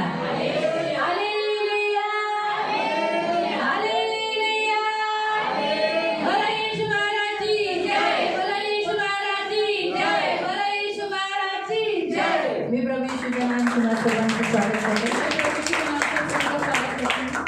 Hallelujah, hallelujah. बोलो यीशु महाराज की जय, बोलो यीशु महाराज की जय, बोलो यीशु महाराज की जय। मी प्रभु यीशु के नाम से सर्वांचं स्वागत करते हैं।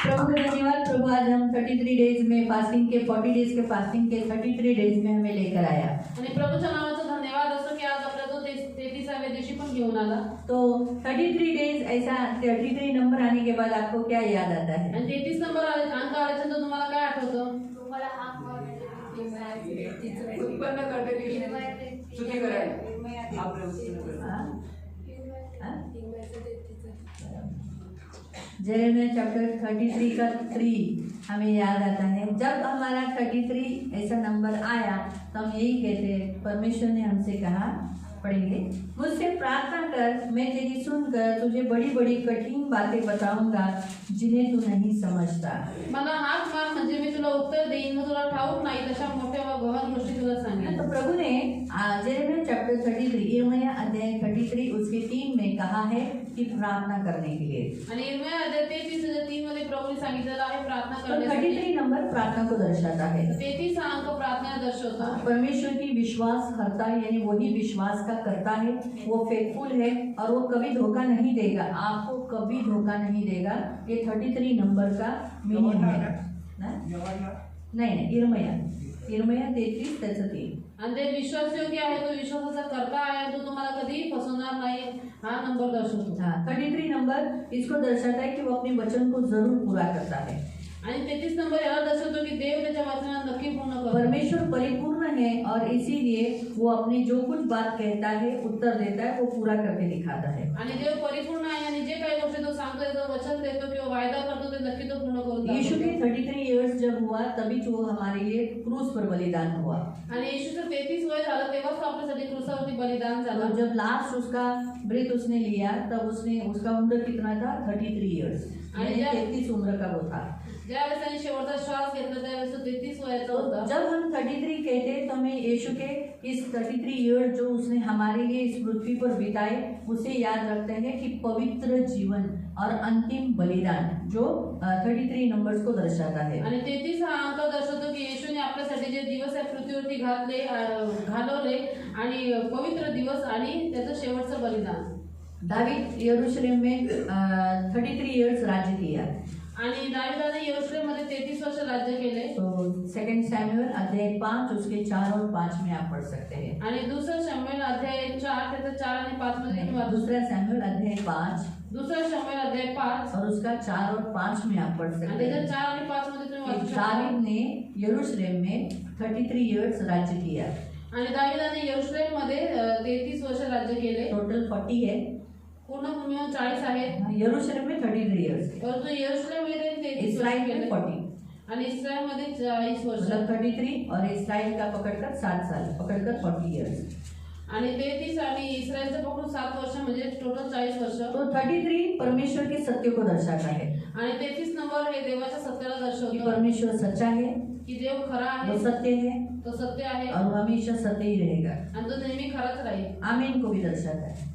प्रभु का धन्यवाद। प्रभु आज हम 33 डेज में फास्टिंग के 40 डेज के फास्टिंग के 33 डेज में हमें लेकर आया। आणि प्रभूच्या नावाचा धन्यवाद असो की आज आपल्या तो 33व्या दिवशी पण घेऊन आला। तो 33 डेज ऐसा 33 नंबर आने के बाद आपको क्या याद आता है? आणि 33 नंबर अंक आल्यानंतर तुम्हाला काय आठवतं? तुम्हाला हाक उत्पन्न करते चुकी करायला जेरेमिया चैप्टर 33 का 3 हमें याद आता है। जब हमारा 33 ऐसा नंबर आया तो हम यही कहते हैं, परमेश्वर ने हमसे कहा, पढ़ेंगे, मुझसे प्रार्थना कर, मैं तेरी सुनकर तुझे बड़ी बड़ी कठिन बातें बताऊंगा जिन्हें तू नहीं समझता। मला हाक मार म्हणजे मी तुला उत्तर देईन, मग तुला ठाऊक नाही तशा मोठ्या व गहन गोष्टी तुला सांगेन। तो प्रभु ने जेरेमिया चैप्टर 33 यिर्मयाह अध्याय 33 उसके 3 में कहा है कि प्रार्थना करने के लिए। आणि यिर्मयाह अध्याय 33 मध्ये प्रभूने सांगितलेलं आहे प्रार्थना तो करण्यासाठी। 33 नंबर प्रार्थना को दर्शाता है। 33 हा अंक प्रार्थना दर्शवतो। परमेश्वर की विश्वास करता है, यानी वही विश्वास का करता है, वो फेथफुल है और वो कभी धोखा नहीं देगा, आपको कभी धोखा नहीं देगा। ये 33 नंबर का मीनिंग है ना? नहीं, यिर्मयाह 33 त्याचं 3। आणि ते विश्वासयोग्य आहे, तो विश्वासाचा करता आहे, तो तुम्हाला कधी फसवणार नाही, हा नंबर दर्शवतो। हाँ, 33 नंबर इसको दर्शाता है कि वो अपने वचन को जरूर पूरा करता है। आणि 33 नंबर याला दर्शवतो की देव त्याच्या वचनाला नक्की पूर्ण करतो। परमेश्वर परिपूर्ण है और इसीलिए वो अपनी जो कुछ बात कहता है, उत्तर देता है, वो पूरा करके दिखाता है। आणि देव परिपूर्ण आहे आणि जे काही गोष्टी तो सांगतो, जो वचन देतो किंवा वायदा करतो ते नक्की तो पूर्ण करून यीशु दाखवतो। के 33 इयर्स जब हुआ तभी वो हमारे लिए क्रूस पर बलिदान हुआ। आणि येशूचं 33 वय झालं तेव्हाच तो आपल्यासाठी क्रूसावरती बलिदान झाला। और जब लास्ट उसका ब्रेथ उसने लिया तब उसने उसका उम्र कितना था? 33 इयर्स, यानी 33 उम्र का वो था। ज्यावेळेस त्याने शेवटचा श्वास घेतला त्यावेळेस तो 33 वयाचा होता। जब हम 33 कहते हैं तो हमें यीशु के इस 33 ईयर जो उसने हमारे लिए इस पृथ्वी पर बिताए उसे याद रखते हैं कि पवित्र जीवन और अंतिम बलिदान जो 33 नंबर्स को दर्शाता है। आणि 33 हा अंक दर्शवतो की येशूने आपल्यासाठी जे दिवस या पृथ्वीवरती घालवले आणि पवित्र दिवस आणि त्याचं शेवटचं बलिदान। दावीद यरूशलेम में 33 इयर्स राज्य किया। आणि दाविदाने यरूशलेममध्ये 33 वर्ष राज्य केले। तो 2 शमूएल अध्याय 5 उसके 4 और 5 में आप पढ़ सकते हैं। आणि दुसरा शमूएल अध्याय 4 त्याचा 4 आणि 5 मध्ये तुम्ही वाचू। दूसरा शमूएल अध्याय 5 दुसरा शमूएल अध्याय 5 और उसका 4 और 5 में आप पढ़ आणि सकते त्याचा हैं। 4 आणि 5 मध्ये तुम्ही वाचू शकता। दावीद ने यरूशलेम में 33 इयर्स राज्य किया। आणि दाविदाने यरूशलेममध्ये 33 वर्ष राज्य केले। टोटल 40 है, पूर्ण मिळून 40 आहेत। यरूशलेम में 33 इयर्स, परंतु यरूशलेममध्ये 33 इस्राइल वर्ष में केले 40, आणि इस्रायलमध्ये 40 वर्ष। मतलब 33 और इस्राइल का पकड़कर 7 साल, पकड़कर 40 इयर्स। आणि 33 आणि इस्रायलचं पकडून 7 वर्ष म्हणजे टोटल 40 वर्ष। तो 33 परमेश्वर के सत्य को दर्शाता है आणि 33 नंबर हे देवाच्या सत्याला कि दर्शवतो परमेश्वर सच्चा है, की देव खरा वो आहे, सत्य है तो सत्य आहे और वो हमेशा सत्य ही रहेगा। आणि तो नेहमी खराच राहील। आमीन को भी दर्शाता है,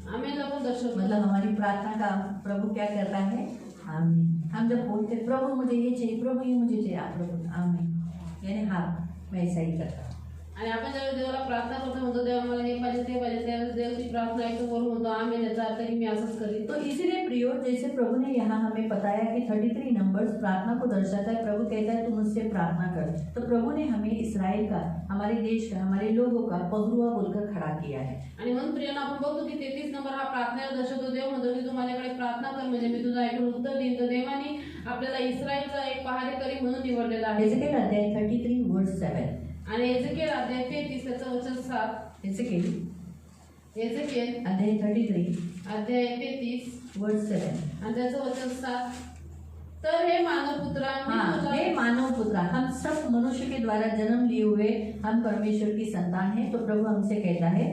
आमेन पण दर्शवतो। मतलब हमारी प्रार्थना का प्रभु क्या करता है? आमीन। हम जब बोलते प्रभु मुझे ये चाहिए, प्रभु ये मुझे चाहिए, आप प्रभु आमीन, यानी हाँ मैं ऐसा ही करता हूँ। आणि आपण जेव्हा देवाला प्रार्थना करतो म्हणतो देवा मला हे पाहिजे ते पाहिजे, त्यावेळेस देवाची प्रार्थना ऐकतो वरून म्हणतो आमेन, याचा अर्थ की मी असंच करीन। तो इसीलिए प्रियो, जैसे प्रभु ने यहाँ हमें बताया कि 33 नंबर्स प्रार्थना को दर्शाता है। प्रभु कहता है तू मुझसे प्रार्थना कर, तो प्रभु ने हमें इस्राइल का, हमारे देश का, हमारे लोगों का पगरुआ बोलकर खड़ा किया है। आणि म्हणून प्रियांना आपण बघतो की 33 नंबर हा प्रार्थनेला दर्शवतो। देव म्हणतो की तू माझ्याकडे प्रार्थना कर म्हणजे मी तुझं ऐकून उत्तर देईन। तर देवाने आपल्याला इस्रायलचा एक पहारेकरी म्हणून निवडलेला आहे। एजेकिएल अध्याय 33 वर्स 7, आणि एजेकिएल अध्याय 33 त्याचं वचन 7, एजेकिएल अध्याय 33 अध्याय 33 वर्स 7, आणि त्याचं वचन 7, तर हे मानवपुत्रा हाँ, हे मानव पुत्रा, हम सब मनुष्य के द्वारा जन्म लिए हुए हम परमेश्वर की संतान हैं। तो प्रभु हमसे कहता है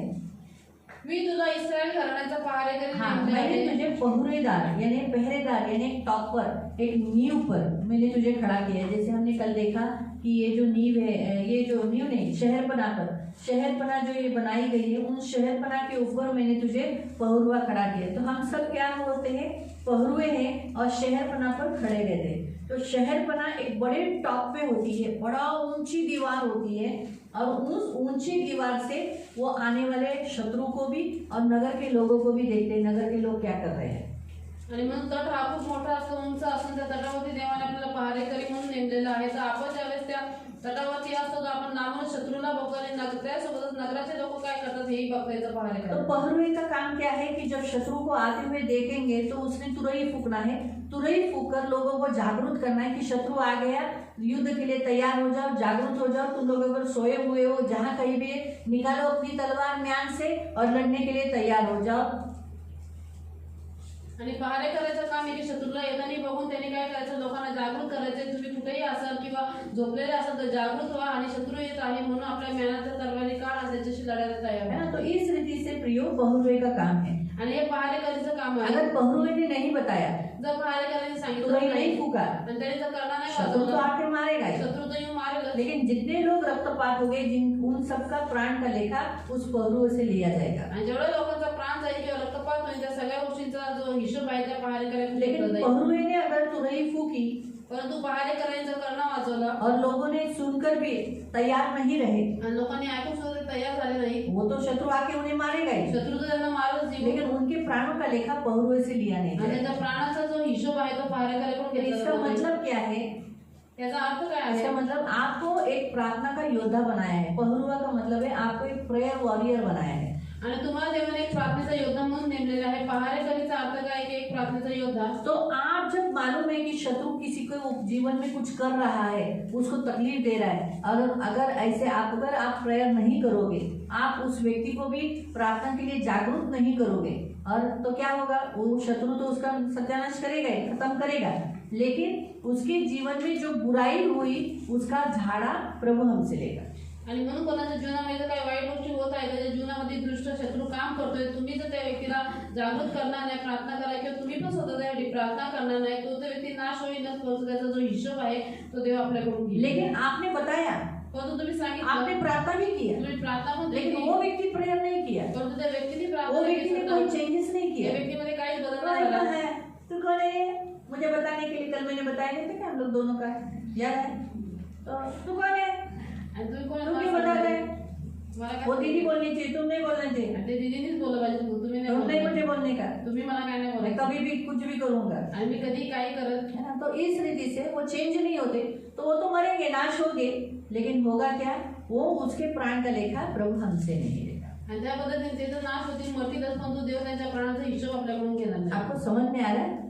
मी तुला इस्रायल घराण्याचा पहारेकरी हाँ, नेमले मैंने आहे। तुझे पहरेदार यानी पहरेदार यानी एक टॉपर, एक नींव पर मैंने तुझे खड़ा किया है। जैसे हमने कल देखा कि ये जो नींव है, ये जो नींव नहीं, शहरपना पर, शहरपना जो ये बनाई गई है, उन शहरपना के ऊपर मैंने तुझे पहुरुआ खड़ा किया। तो हम सब क्या हो होते हैं, पहरुए हैं और शहरपना पर खड़े रहते हैं। तो शहरपना एक बड़े टॉप पे होती है, बड़ा ऊंची दीवार होती है और उस ऊंची दीवार से वो आने वाले शत्रु को भी और नगर के लोगों को भी देखते हैं, नगर के लोग क्या कर रहे हैं। आणि म्हणून तट हा खूप मोठा असतो, उंच असून त्या तटावरती देवाने आपल्याला पहारेकरी म्हणून नेमलेला आहे. तर आपण ज्यावेळेस त्या तटावरती असतो तर आपण लांबून शत्रूला बघतो आणि त्यासोबतच नगराचे लोक काय करतात हेही बघता येतं तो पहारेकरी. पहरुए का काम क्या है कि जब शत्रु को आते हुए देखेंगे तो उसने तुरही फूकना है, तुरही फूककर लोगों को जागरूक करना है कि शत्रु आ गया, युद्ध के लिए तैयार हो जाओ, जागरूक हो जाओ, तुम लोग अगर सोए हुए हो जहाँ कहीं भी निकालो अपनी तलवार म्यान से और लड़ने के लिए तैयार हो जाओ. आणि पहारेकराचं काम आहे की शत्रूला येताना बघून त्यांनी काय करायचं, लोकांना जागरूक करायचे. तुम्ही कुठेही असाल किंवा झोपलेले असाल तर जागृत व्हा आणि शत्रू येत आहे म्हणून आपल्या ज्ञानाच्या तलवारी काढा, त्याच्याशी लढायला तयार है व्हा. ना. तो इस रीति से प्रियो पहरुए का काम है. आणि हे पहारेकरीचं काम आहे. अगर पहरुए ने नहीं बताया, जर पहारेकरांनी सांगितलं तुरही नाही नहीं फूका, आणि त्याने जर करणार नाही शत्रु तो वाजवलं, आके मारेगा ही. शत्रू तर येऊन मारेलच. लेकिन जितने लोग रक्तपात हो गए, जिन उन सबका प्राण का लेखा उस पहरुए से लिया जाएगा. आणि जेवढ्या लोकांचा प्राण जाईल किंवा रक्तपात होईल त्या सगळ्या गोष्टींचा जो हिशोब आहे त्या पहारेकऱ्याकडे लेकिन जाईल. पहरुए ने अगर तुरही फूकी परंतु पहारेकरांनी जर करणं वाजवलं और लोगों ने सुनकर भी तैयार नहीं रहे, आणि लोकांनी ऐकून सुद्धा ते तयार झाले नाही, वो तो शत्रु आके उन्हें मारेगा ही. शत्रू तर त्यांना मारच देईल. लेकिन उनके प्राणों का लेखा पहरुए से लिया नहीं आणि जाएगा. त्या प्राणाचा जो हिशोब आहे तो पहारेकऱ्याकडून तो घेतला इसका जातो. मतलब क्या है? याचा अर्थ काय आहे? इसका मतलब आपको एक प्रार्थना का योद्धा बनाया है. पहरुआ का मतलब है आपको एक प्रेयर वॉरियर बनाया है. आणि तुम्हाला देवाने एक प्रार्थनेचा योद्धा म्हणून नेमलेला आहे. पहारेकरीचा अर्थ काय की एक प्रार्थनेचा योद्धा. तो आप जब मालूम है कि शत्रु किसी को जीवन में कुछ कर रहा है, उसको तकलीफ दे रहा है, अगर ऐसे अगर आप प्रेयर नहीं करोगे, आप उस व्यक्ति को भी प्रार्थना के लिए जागरूक नहीं करोगे, और तो क्या होगा, वो शत्रु तो उसका सत्यानाश करेगा ही, खत्म करेगा. लेकिन उसके जीवन में जो बुराई हुई उसका झाड़ा प्रभु हमसे लेगा. आणि म्हणून कोणाच्या जीवनामध्ये जर काही वाईट गोष्टी होत आहे, त्याच्या जीवनामध्ये दुष्ट शत्रू काम करतोय, तुम्ही जर त्या व्यक्तीला जागृत करणार नाही, प्रार्थना करा किंवा तुम्ही पण स्वतः त्यासाठी प्रार्थना करणार नाही, तो व्यक्ती नाश होईलच. परंतु त्याचा जो हिशोब आहे तो देव आपल्याकडून घेईल. लेकिन आपने बताया, परंतु तुम्ही सांगितलं, आपने प्रार्थना भी किया, तुम्ही प्रार्थना पण लेकिन केली, वो व्यक्ति प्रेयर नहीं किया, परंतु त्या व्यक्तीने वो प्रार्थना व्यक्ति ने कोई केली, चेंजेस नहीं त्या किया. व्यक्तीमध्ये काहीच बदल तो नाही ऐसा झाला. है, तू कौन है? मुझे बताने के लिए कल मैंने बताया नहीं था कि हम लोग दोनों का याद है. तो तू कौन है? आणि तुम्ही कोण तू क्यों बता रहे? मला काय वो दीदी बोलनी चाहिए, तुम नहीं बोलना चाहिए. आणि ते दीदीनेच बोललं पाहिजे, तुम्ही नाही तुम नहीं बोललं. मुझे बोलने का. तुम्ही मला काय नाही मैं बोलायचं. कभी भी कुछ भी करूंगा, आणि मी कधी काही करत. है ना. तो इस रीति से वो चेंज नहीं होते, तो वो तो मरेंगे, नाश होंगे, लेकिन होगा क्या, वो उसके प्राण का लेखा प्रभु हमसे नहीं लेगा. आणि त्या पद्धतीने ते तर नाश होतील, मरतीलच, परंतु देव त्यांच्या प्राणाचा हिशोब आपल्याकडून घेणार नाही. आपको समझ में आ रहा है?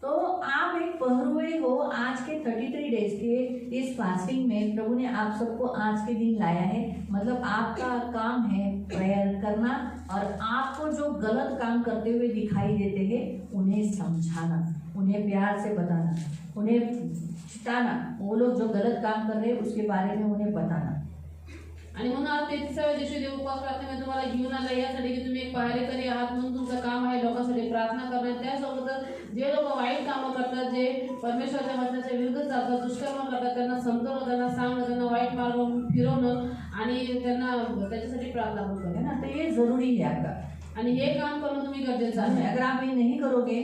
तो आप एक पहरुए हो. आज के 33 डेज के इस फास्टिंग में प्रभु ने आप सबको आज के दिन लाया है. मतलब आपका काम है प्रेयर करना, और आपको जो गलत काम करते हुए दिखाई देते हैं उन्हें समझाना, उन्हें प्यार से बताना, उन्हें चिताना, वो लोग जो गलत काम कर रहे हैं उसके बारे में उन्हें बताना. आणि म्हणून आज 33व्या दिवशी देव उपवास प्रार्थनेमध्ये तुम्हाला घेऊन आला यासाठी की तुम्ही एक पहारेकरी आहात म्हणून तुमचं काम आहे लोकांसाठी प्रार्थना करणं. त्यासोबतच जे लोक वाईट कामं करतात, जे परमेश्वराच्या वचनाच्या विरुद्ध चालतात, दुष्कर्म करतात, त्यांना समजवणं, त्यांना सांगणं, त्यांना वाईट मार्ग फिरवणं आणि त्यांना त्याच्यासाठी प्रार्थना पण है करणं. ना. तो ये जरूरी है आपका. आणि हे काम करणं तुम्ही गरजेचं आहे. अगर आप ये नहीं करोगे,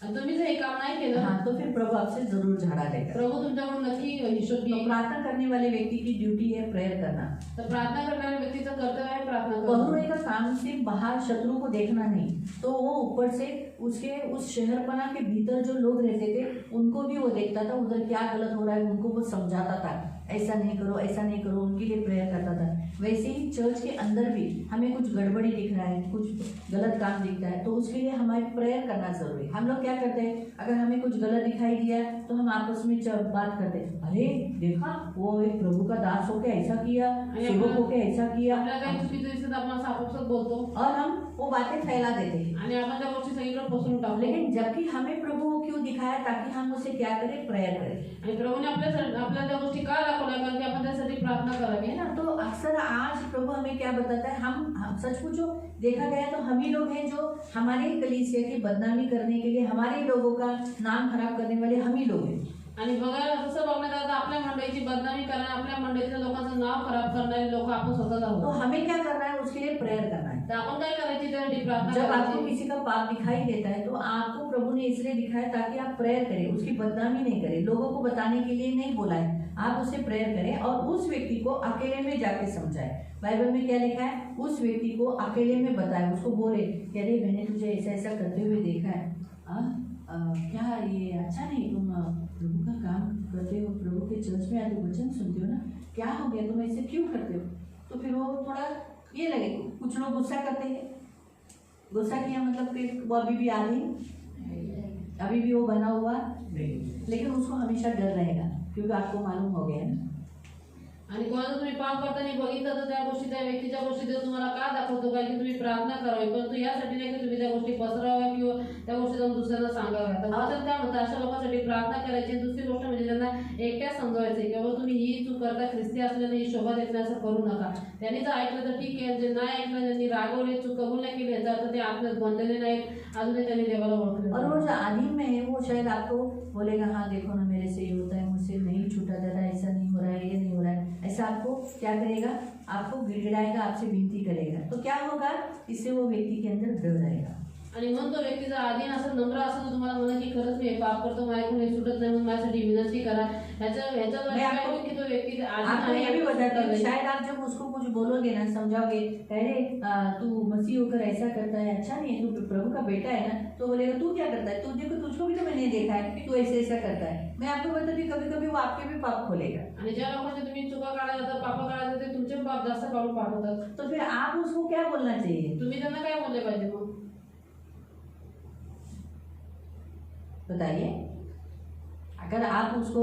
आणि तुम्ही जर हे काम नाही केलं हाँ, तो फिर प्रभु आपसे जरूर झाड़ा लेगा. प्रभु तुमच्याकडून नक्की हिशोब तो घेईल. प्रार्थना करने वाले व्यक्ति की ड्यूटी है प्रेयर करना. तर प्रार्थना करणाऱ्या व्यक्तीचं कर्तव्य आहे प्रार्थना पहरुए करणं. का काम सिर्फ बाहर शत्रु को देखना नहीं, तो वो ऊपर से उसके उस शहरपना के भीतर जो लोग रहते थे उनको भी वो देखता था, उधर क्या गलत हो रहा है उनको वो समझाता था, ऐसा नहीं करो, ऐसा नहीं करो, उनके लिए प्रेयर करता था. वैसे ही चर्च के अंदर भी हमें कुछ गड़बड़ी दिख रहा है, कुछ गलत काम दिखता है, तो उसके लिए हमें प्रेयर करना जरूरी है. हम लोग क्या करते हैं, अगर हमें कुछ गलत दिखाई दिया तो हम आपस में बात करते हैं, अरे देखा वो एक प्रभु का दास होके ऐसा किया, सेवक होके ऐसा किया, आपल्याला काही चुकीचं दिसत आपण असं आपोआप बोलतो और हम वो बातें फैला देते हैं. आणि आपण त्या गोष्टी सगळीकडे पसरून टाकतो. लेकिन जबकि हमें प्रभु को क्यों दिखाया, ताकि हम उसे क्या करें, प्रेयर करें. आणि प्रभूने आपल्याला त्या गोष्टी का दाखवल्या, कारण की आपण त्यासाठी प्रार्थना करावी. है ना. तो अक्सर आज प्रभु हमें क्या बताता है, हम सच पूछो देखा गया तो हम ही लोग हैं जो हमारे कलीसिया की बदनामी करने के लिए, हमारे लोगों का नाम खराब करने वाले हम ही लोग हैं. आणि बघायला जसं बघण्यात आलं तर आपल्या मंडळीची बदनामी करणारे, आपल्या मंडळीतल्या लोकांचं नाव खराब करणारे लोक आपण स्वतःच तो आहोत. हमें क्या करना है, उसके लिए प्रेयर करना है. तर आपण काय करायची त्यासाठी प्रार्थना जब आपको करायची. किसी का पाप दिखाई देता है तो आपको प्रभु ने इसलिए दिखाया ताकि आप प्रेयर करें, उसकी बदनामी नहीं करें, लोगों को बताने के लिए नहीं बोला है, आप उसे प्रेयर करें और उस व्यक्ति को अकेले में जाके समझाए। बाइबल में क्या लिखा है, उस व्यक्ति को अकेले में बताए, उसको बोले कि अरे मैंने तुझे ऐसा ऐसा करते हुए देखा है, क्या ये अच्छा नहीं, तुम प्रभु का काम करते हो, प्रभु के चर्च में आते वचन सुनते हो ना, क्या हो गया, तुम ऐसे क्यों करते हो? तो फिर वो थोड़ा ये लगे, कुछ लोग गुस्सा करते हैं, गुस्सा किया मतलब कि वो अभी भी आधी, अभी भी वो बना हुआ, लेकिन उसको हमेशा डर रहेगा क्योंकि आपको मालूम हो गया ना। आणि कोणाला तुम्ही पाप करताना बघितलं तर त्या गोष्टी त्या व्यक्तीच्या गोष्टी देव तुम्हाला का दाखवतो काय की तुम्ही प्रार्थना करावी, परंतु यासाठी नाही की तुम्ही त्या गोष्टी पसराव्या किंवा त्या गोष्टी जाऊन दुसऱ्यांना सांगाव्या. तर वचन काय म्हणतं, अशा लोकांसाठी प्रार्थना करायची. दुसरी गोष्ट म्हणजे त्यांना एकट्या समजावायचं की बाबा तुम्ही ही चूक करता, ख्रिस्ती असल्याने ही शोभा देत नाही, असं करू नका. त्यांनी जर ऐकलं तर ठीक आहे, जे नाही ऐकलं, ज्यांनी रागवले, चूक कबूल नाही केली, याचा अर्थ ते आपल्यात बनलेले नाहीत, अजूनही त्यांनी देवाला ओळखले. और वो जो आदमी में है वो शायद आपको बोलेगा हाँ देखो ना मेरे से ये होता है, मुझसे नहीं छूटा जाता, ऐसा नहीं हो रहा है, ये नहीं हो रहा है, ऐसा आपको क्या करेगा, आपको गिड़गिड़ाएगा, आपसे विनती करेगा. तो क्या होगा, इससे वो व्यक्ति के अंदर डर रहेगा. आणि म्हणून तो व्यक्ती जर आधीन असं नम्र असं तुम्हाला म्हणा की खरंच मी हे पाप करतो, माझ्याकडून हे सुटत नाही, म्हणून माझ्यासाठी विनंती करा, ह्याच्याद्वारे मैं काय आपको- होईल की तो व्यक्ती आधीन आपको आहे ये भी बताता हूँ, हे शायद आप जब उसको कुछ बोलोगे ना, समझाओगे, अरे तू मसीह होकर ऐसा करता है, अच्छा नहीं है, तू प्रभु का बेटा है ना, तो बोलेगा तू क्या करता है, तू देखो तुझको भी तो मैंने देखा है कि तू ऐसे ऐसा करता है. मैं आपको बताती हूँ कभी कभी वो आपके भी पाप खोलेगा. आणि ज्या लोकांचे तुम्ही चुका काढायला जातात, पाप काढायला जातात, ते तुमचे पाप जास्त काढून पाठवतात. तो फिर आप उसको क्या बोलना चाहिए, तुम्ही त्यांना काय बोलले पाहिजे मग? बताइए. अगर आप उसको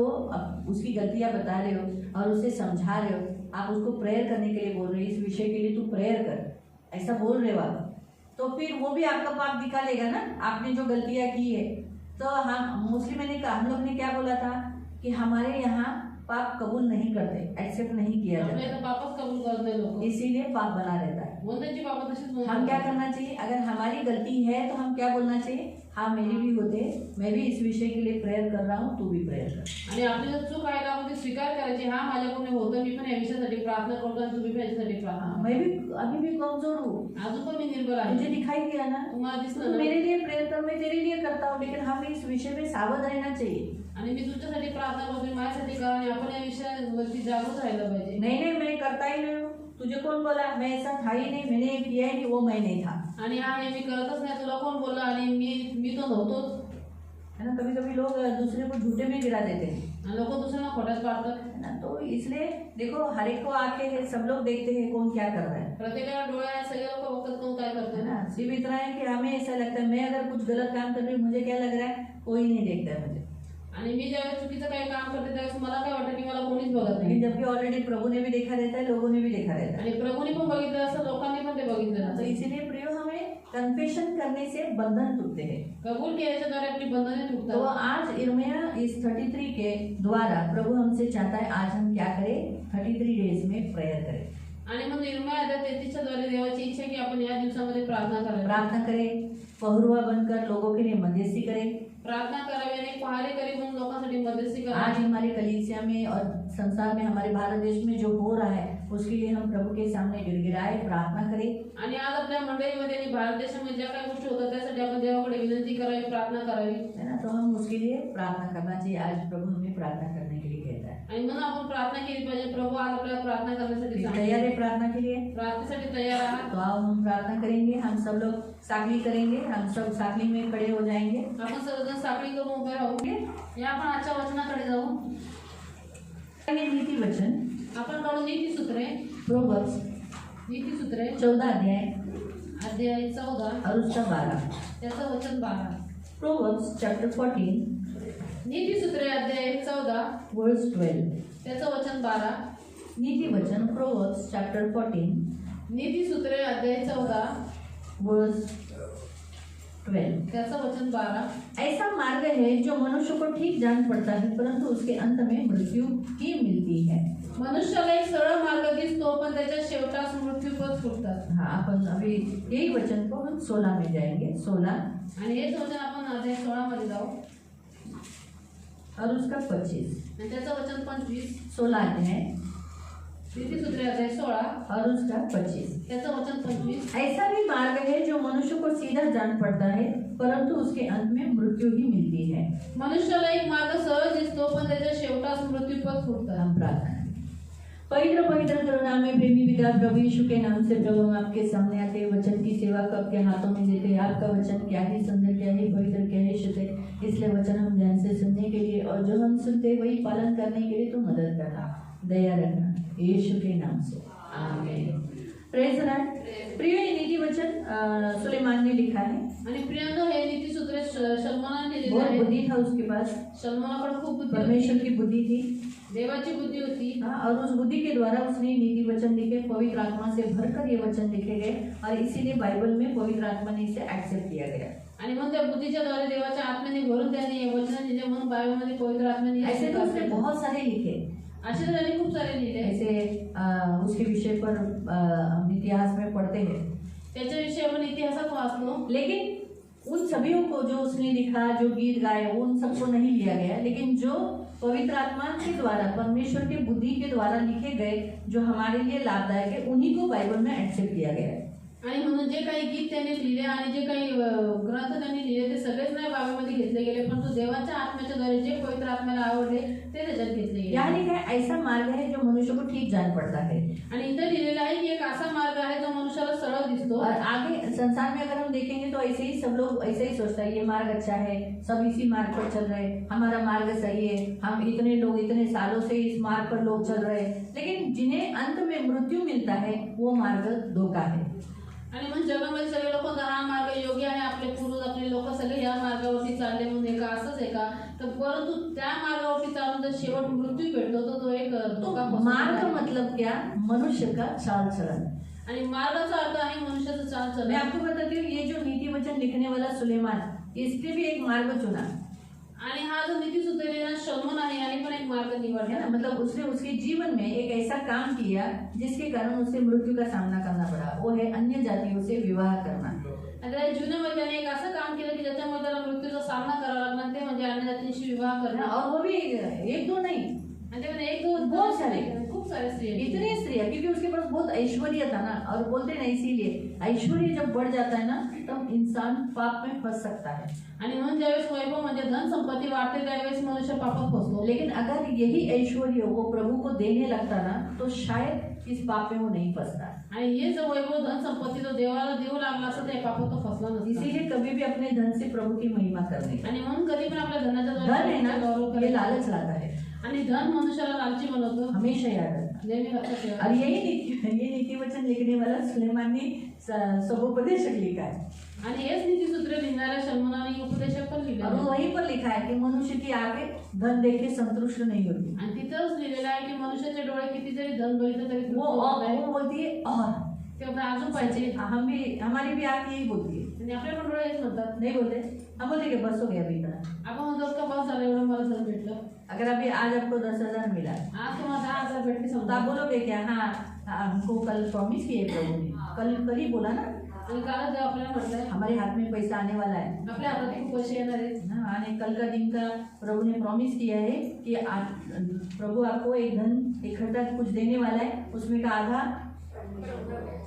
उसकी गलतियां बता रहे हो और उसे समझा रहे हो, आप उसको प्रेयर करने के लिए बोल रहे हो, इस विषय के लिए तू प्रेयर कर, ऐसा बोल रहे हो आप, तो फिर वो भी आपका पाप दिखा लेगा ना, आपने जो गलतियां की है. तो हम मुस्लिम ने हम लोग ने क्या बोला था कि हमारे यहाँ पाप कबूल नहीं करते, एक्सेप्ट नहीं किया आपल्या जाता, इथं पापच कबूल करत नाही लोक, इसीलिए पाप बना रहता है. म्हणून त्यांची पाप तशीच म्हणून हम क्या करना चाहिए, अगर हमारी गलती है तो हम क्या बोलना चाहिए, हाँ मेरी भी होते, मैं भी इस विषय के लिए प्रेयर कर रहा हूँ, तू भी प्रेयर कर. आणि आपली जर चूक आहे तर आपण ती स्वीकार करायची, हा माझ्याकडून होतं, मी पण या विषयासाठी प्रार्थना करतो आणि तुम्ही पण याच्यासाठी प्रार्थना. मैं भी अभी भी कमजोर हूँ, अजून पण मी निर्बळ मुझे आहे, दिखाई दिया ना, तुम्हाला तो दिसलं ना, मेरे लिए प्रेयर कर, मैं तेरे लिए करता हूँ, लेकिन हमें इस विषय में सावध रहना चाहिए. आणि मी तुमच्यासाठी प्रार्थना करतो, माझ्यासाठी करा, आणि आपण या विषयावरती जागृत राहिलं पाहिजे. नहीं नहीं मैं करता ही नहीं हूँ, तुझे कौन बोला, मैं ऐसा था ही नहीं, मैंने किया ही नहीं, वो मैं नहीं था. आणि हा हे मी करतच नाही, तुला कोण बोलला, आणि मी तो नव्हतोच. है ना, कभी कभी लोग दूसरे को झूठे में गिरा देते हैं, आणि लोक दुसऱ्यांना खोट्यात पाडतात. है ना. तो इसलिए देखो हर एक को आके सब लोग देखते हैं कौन क्या कर रहा है. प्रत्येकाला डोळे आहेत, सगळे लोक बघतात कोण काय है करतोय. ना, सिर्फ इतना है कि हमें ऐसा लगता है, मैं अगर कुछ गलत काम कर रही हूँ, मुझे क्या लग रहा है, कोई नहीं देखता है मुझे. आणि मी ज्यावेळेस चुकीचं काही काम करते त्यावेळेस मला काय वाटतं की मला कोणीच बघत नाही. लेकिन जबकि ऑलरेडी प्रभु ने भी देखा रहता है, लोगों ने भी देखा रहता है. आणि प्रभूने पण बघितलं असं, लोकांनी पण ते बघितलं तो नसेल. इसीलिए प्रियो हमें कन्फेशन करने से बंधन टूटते हैं. कबूल केल्याच्याद्वारे आपली बंधने तो तुटतात. आज इर्मिया इस 33 के द्वारा प्रभु हमसे चाहता है आज हम क्या करें, 33 डेज में प्रेयर करें. आणि मग निर्मया 33च्या द्वारे देवाची इच्छा आहे की आपण या दिवसामध्ये प्रार्थना करावी. प्रार्थना करें, पहरुआ बनकर लोगों के लिए मध्यस्थी करें. प्रार्थना करावी आणि पहारेकरी म्हणून लोकांसाठी मध्यस्थी आज करावी. हमारी कलीसिया में और संसार में, हमारे भारत देश में जो हो रहा है उसके लिए हम प्रभु के सामने गिड़गिड़ाए, प्रार्थना करें. आणि आज आपल्या मंडळीमध्ये आणि भारत देशामध्ये ज्या काही गोष्टी होतात त्यासाठी आपण देवाकडे विनंती करावी, प्रार्थना करावी. है ना, तो हम उसके लिए प्रार्थना करना चाहिए. आज प्रभु हमें प्रार्थना करने के लिए कहता है. आणि म्हणून आपण प्रार्थना केली पाहिजे. प्रभु आज आपल्याला प्रार्थना करण्यासाठी सांगतो. तैयार है प्रार्थना के लिए? प्रार्थनेसाठी तयार आहात? तो आओ हम प्रार्थना करेंगे. हम सब लोग साखली करेंगे, हम सब साखली में खड़े हो जाएंगे. आपण सर्वजण साखळी करून उभे राहू. या आपण आजच्या वचनाकडे जाऊ. नीति वचन आपण काढू नीतिसूत्रे, प्रोवर्ब्स नीतिसूत्रे 14 अध्याय अध्याय 14 और उसका 12. त्याचं वचन 12. प्रोवर्ब्स चैप्टर 14 नीतिसूत्रे अध्याय 14 वर्स 12. त्याचं वचन 12. नीति वचन प्रोवर्ब्स चैप्टर 14 नीतिसूत्रे अध्याय 14 वर्स 12. त्याचं वचन 12. ऐसा मार्ग है जो मनुष्य को ठीक जान पड़ता है, परंतु उसके अंत में मृत्यु ही मिलती है. मनुष्याला एक सरळ मार्ग दिसतो पण त्याच्या शेवटास मृत्यूपद फुटतात. हाँ, अपन अभी यही वचन को हम 16 में जाएंगे. 16 आणि हेच वचन आपण अध्याय 16 मध्ये जाऊ और उसका 25. आणि त्याचं वचन 25. 16 अध्याय नीतिसूत्रे अध्याय 16 और उसका 25। त्याचं वचन 25। ऐसा भी मार्ग है जो मनुष्य को सीधा जान पड़ता है, परंतु उसके अंत में मृत्यु ही मिलती है। मनुष्याला एक मार्ग सहज दिसतो, पण त्याच्या शेवटास मृत्यूपथ फुटतात। हम प्रार्थना करें। पवित्र पवित्र करुणा में प्रेमी पिता प्रभु यीशु के नाम से प्रभु हम आपके सामने आते हैं, वचन की सेवा को आपके हाथों में देते हैं। आपका वचन क्या ही सुंदर, क्या ही पवित्र, क्या ही शुद्ध है, इसलिए वचन हम ध्यान से सुनने के लिए और जो हम सुनते वही पालन करने के लिए तो मदद करना, दया रखना, यीशु के नाम से आमीन। Praise the Lord. प्रिय नीति वचन सुलेमान ने लिखा है। आणि प्रियांनो हे नीतिसूत्रे सलमोनाने लिहिलेले बहुत आहे। बुद्धि था उसके पास, सलमोनाकडे खूप बुद्धी होती, परमेश्वर की बुद्धि थी। देवाची बुद्धी होती। हाँ, और उस बुद्धि के द्वारा उसने नीति वचन लिखे, पवित्र आत्मा से भरकर ये वचन लिखे गए और इसीलिए बाइबल में पवित्र आत्मा ने इसे एक्सेप्ट किया गया। आणि मग त्या बुद्धीच्या द्वारे देवाच्या आत्म्याने भरून त्याने हे वचन लिहिले, म्हणून बायबलमध्ये पवित्र आत्म्याने ऐसे तो उसने बहुत सारे लिखे, असे तर त्याने खूप सारे लिहिले। ऐसे उसके विषय पर हम इतिहास में पढ़ते हैं, त्याच्याविषयी आपण इतिहासात वाचलो। लेकिन उन सभी को जो उसने लिखा, जो गीत गाए, उन सबको नहीं लिया गया, लेकिन जो पवित्र आत्मा के द्वारा, परमेश्वर की बुद्धि के द्वारा लिखे गए, जो हमारे लिए लाभदायक है, उन्हीं को बाइबल में एक्सेप्ट किया गया है। आणि म्हणून जे काही गीत त्याने लिहिले आणि जे काही ग्रंथ त्यांनी लिहिले ते सगळेच नाही बायबलमध्ये घेतले गेले, परंतु देवाच्या आत्म्याच्या द्वारे जे पवित्र आत्म्याला आवडले ते त्याच्यात घेतले गेले। यहाँ लिखा है ऐसा मार्ग है जो मनुष्य को ठीक जान पड़ता है। आणि इथे लिहिलेलं आहे की एक असा मार्ग आहे जो मनुष्याला सरळ दिसतो। और आगे संसार में अगर हम देखेंगे तो ऐसे ही सब लोग ऐसे ही सोचता है, ये मार्ग अच्छा है, सब इसी मार्ग पर चल रहे हैं, हमारा मार्ग सही है, हम इतने लोग इतने सालों से इस मार्ग पर लोग चल रहे हैं, लेकिन जिन्हें अंत में मृत्यु मिलता है वो मार्ग धोखा है। आणि मग जगामध्ये सगळे लोक हा मार्ग योग्य आहे, आपले पूर्वज आपले लोक सगळे या मार्गावरती चालले म्हणून एका असंच आहे का, तर परंतु त्या मार्गावरती चालून जर शेवट मृत्यू भेटतो तो तो एक धोका तो मार्ग मतलब क्या? मनुष्य का चाल चलन। आणि मार्गाचा अर्थ आहे मनुष्याचं चाल मैं चलन। आपको बताती हूँ, ये जो नीति वचन लिखने वाला सुलेमान, इसने भी एक मार्ग चुना आणि हा जो नीतिसूत्र लिहिणारा सलमोन आहे याने पण एक मार्ग है निवडला। ना, मतलब उसने उसके जीवन में एक ऐसा काम किया जिसके कारण उसे मृत्यू का सामना करना पड़ा, वो है अन्य जातियों से विवाह करना। आणि त्याच्या जीवनामध्ये त्याने एक असं काम केलं की ज्याच्यामुळे त्याला मृत्यूचा सामना करावा लागला, ते म्हणजे अन्य जातींशी विवाह करणं। और वो भी एक दो नहीं, आणि त्यामध्ये एक दोन बहुत सारे, खूप सारे स्त्रिया इतनी स्त्रियां, क्योंकि उसके पास बहुत ऐश्वर्य था ना, और बोलते ना इसीलिए ऐश्वर्य जब बढ़ जाता है ना तब इंसान पाप में फंस सकता है। आणि म्हणून ज्यावेळेस वैभव म्हणजे धन संपत्ती वाढते त्यावेळेस मनुष्य पापात फसतो। लेकिन अगर यही ऐश्वर्य वो प्रभु को देने लगता ना तो शायद इस पाप में वो नहीं फंसता। आणि हे जो वैभव धन संपत्ती जो देवाला देऊ लागला असं त्या पापात तो फसला नसता। इसीलिए कभी भी अपने धन से प्रभु की महिमा करने, आणि म्हणून कधी पण आपल्या धनाच्या धन द्वारे है ना गौरव ये करायचा। लालच लाता है, आणि धन मनुष्याला लालची बनवतो, हमेशा याद रखना। नेहमी लक्षात ठेवा। और ये नीति वचन लिखने वाला सुलेमान ने सबोपदेशक लिखा है, आणि हेच नीतिसूत्र लिहिणाऱ्या सलमोनाने उपदेशक पण लिहिले और वो वहीं पर लिखा है कि मनुष्य की आंखें धन देख के संतुष्ट नहीं होती, आणि तिथंच लिहिलेलं आहे की मनुष्याचे डोळे किती जरी धन बघितलं तरी तृप्त वो होत नाही। वो बोलती है और ते आपल्याला अजून पाहिजे। हम भी, हमारी भी आंख यही बोलती है, आणि आपले पण डोळे हेच म्हणतात, नहीं बोलते, हम बोलते कि बस हो गया अभी इतना। आपण म्हणतो का बस झालं एवढं मला धन भेटलं, अगर अभी आज आपको 10,000 मिला आज तुम्हाला 10,000 भेटले तो समजा, आप बोलोगे क्या? हाँ, हमको कल प्रॉमिस किए प्रभु ने, कल ही बोला ना आणि कालच देव आपल्याला म्हटलंय हमारे हाथ में पैसा आने वाला है आपल्या हातात खूप पैसे येणार आहेत ना, आने कल का दिन का प्रभु ने प्रॉमिस किया है कि प्रभु आपको एक धन इकट्ठा कुछ देने वाला है, उसमें का आधा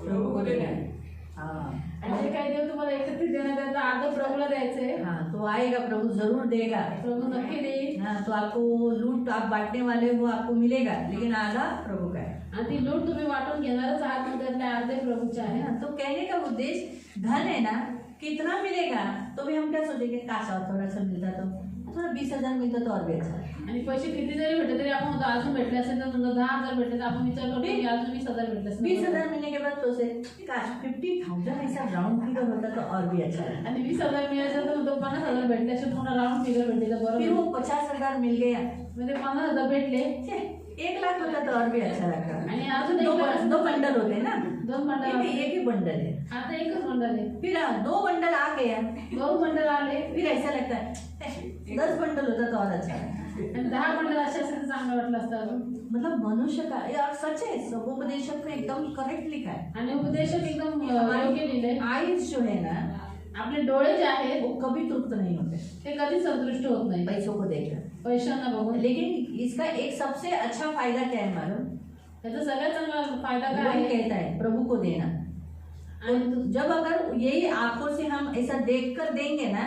प्रभु को देना है। हाँ, आणि जे काही देव तुम्हाला एकत्रित देणार त्यातलं अर्ध प्रभूला द्यायचंय। हाँ, तो आएगा प्रभु, जरूर देगा। प्रभू नक्की देईल। हाँ, तो आपको लूट आप बांटने वाले हो, आपको मिलेगा, लेकिन आधा प्रभु का है। आणि ती लूट तुम्ही वाटून घेणारच आहात, मग त्यातले अर्धे प्रभूचे आहे। है ना, तो कहने का उद्देश्य धन है ना, कितना मिलेगा तो भी हम क्या सोचेंगे, काश और थोड़ा सा मिलता तो, थोड़ा 20,000 मिलता तो और भी अच्छा है। आणि पैसे किती जरी भेटले तरी आपण म्हणतो अजून भेटले असेल तर समजा 10,000 भेटले तर आपण विचार करतो की अजून 20,000 भेटले असेल। 20,000 मिलने के बाद सोचे काश 50,000 ऐसा राउंड फिगर होता तो और भी अच्छा है। आणि 20,000 मिळायचं तर म्हणतो 50,000 भेटले असेल, तुम्हाला राऊंड फिगर भेटले तर फिर बरोबर। वो 50,000 मिल गया, म्हणजे 50,000 भेटले 1,00,000 होता तो और भी अच्छा लगता। आणि अजून दो बंडल होते ना, दोन बंडल, एक ही बंडल है, आता एकच बंडल आहे। फिर 2 बंडल आ गया, 2 बंडल आले, फिर ऐसा लगता है 10 बंडल होता तो और अच्छा है। आणि 10 बंडल असे असेल तर चांगलं वाटलं असतं अजून। मतलब मनुष्य का यार सच है, सबोपदेशक ने एकदम करेक्ट लिखा है। आणि उपदेशक एकदम योग्य लिहिले। आईज जो है ना, आपले डोळे जे आहेत वो कभी तृप्त नहीं होते ते कधी संतुष्ट होत नाही पैसों को देखकर, पैशांना बघून। लेकिन इसका एक सबसे अच्छा फायदा क्या है मालूम? याचा सगळ्यात चांगला फायदा काय वही आहे? कहता है प्रभु को देना। और जब अगर यही आंखों से हम ऐसा देख कर देंगे ना,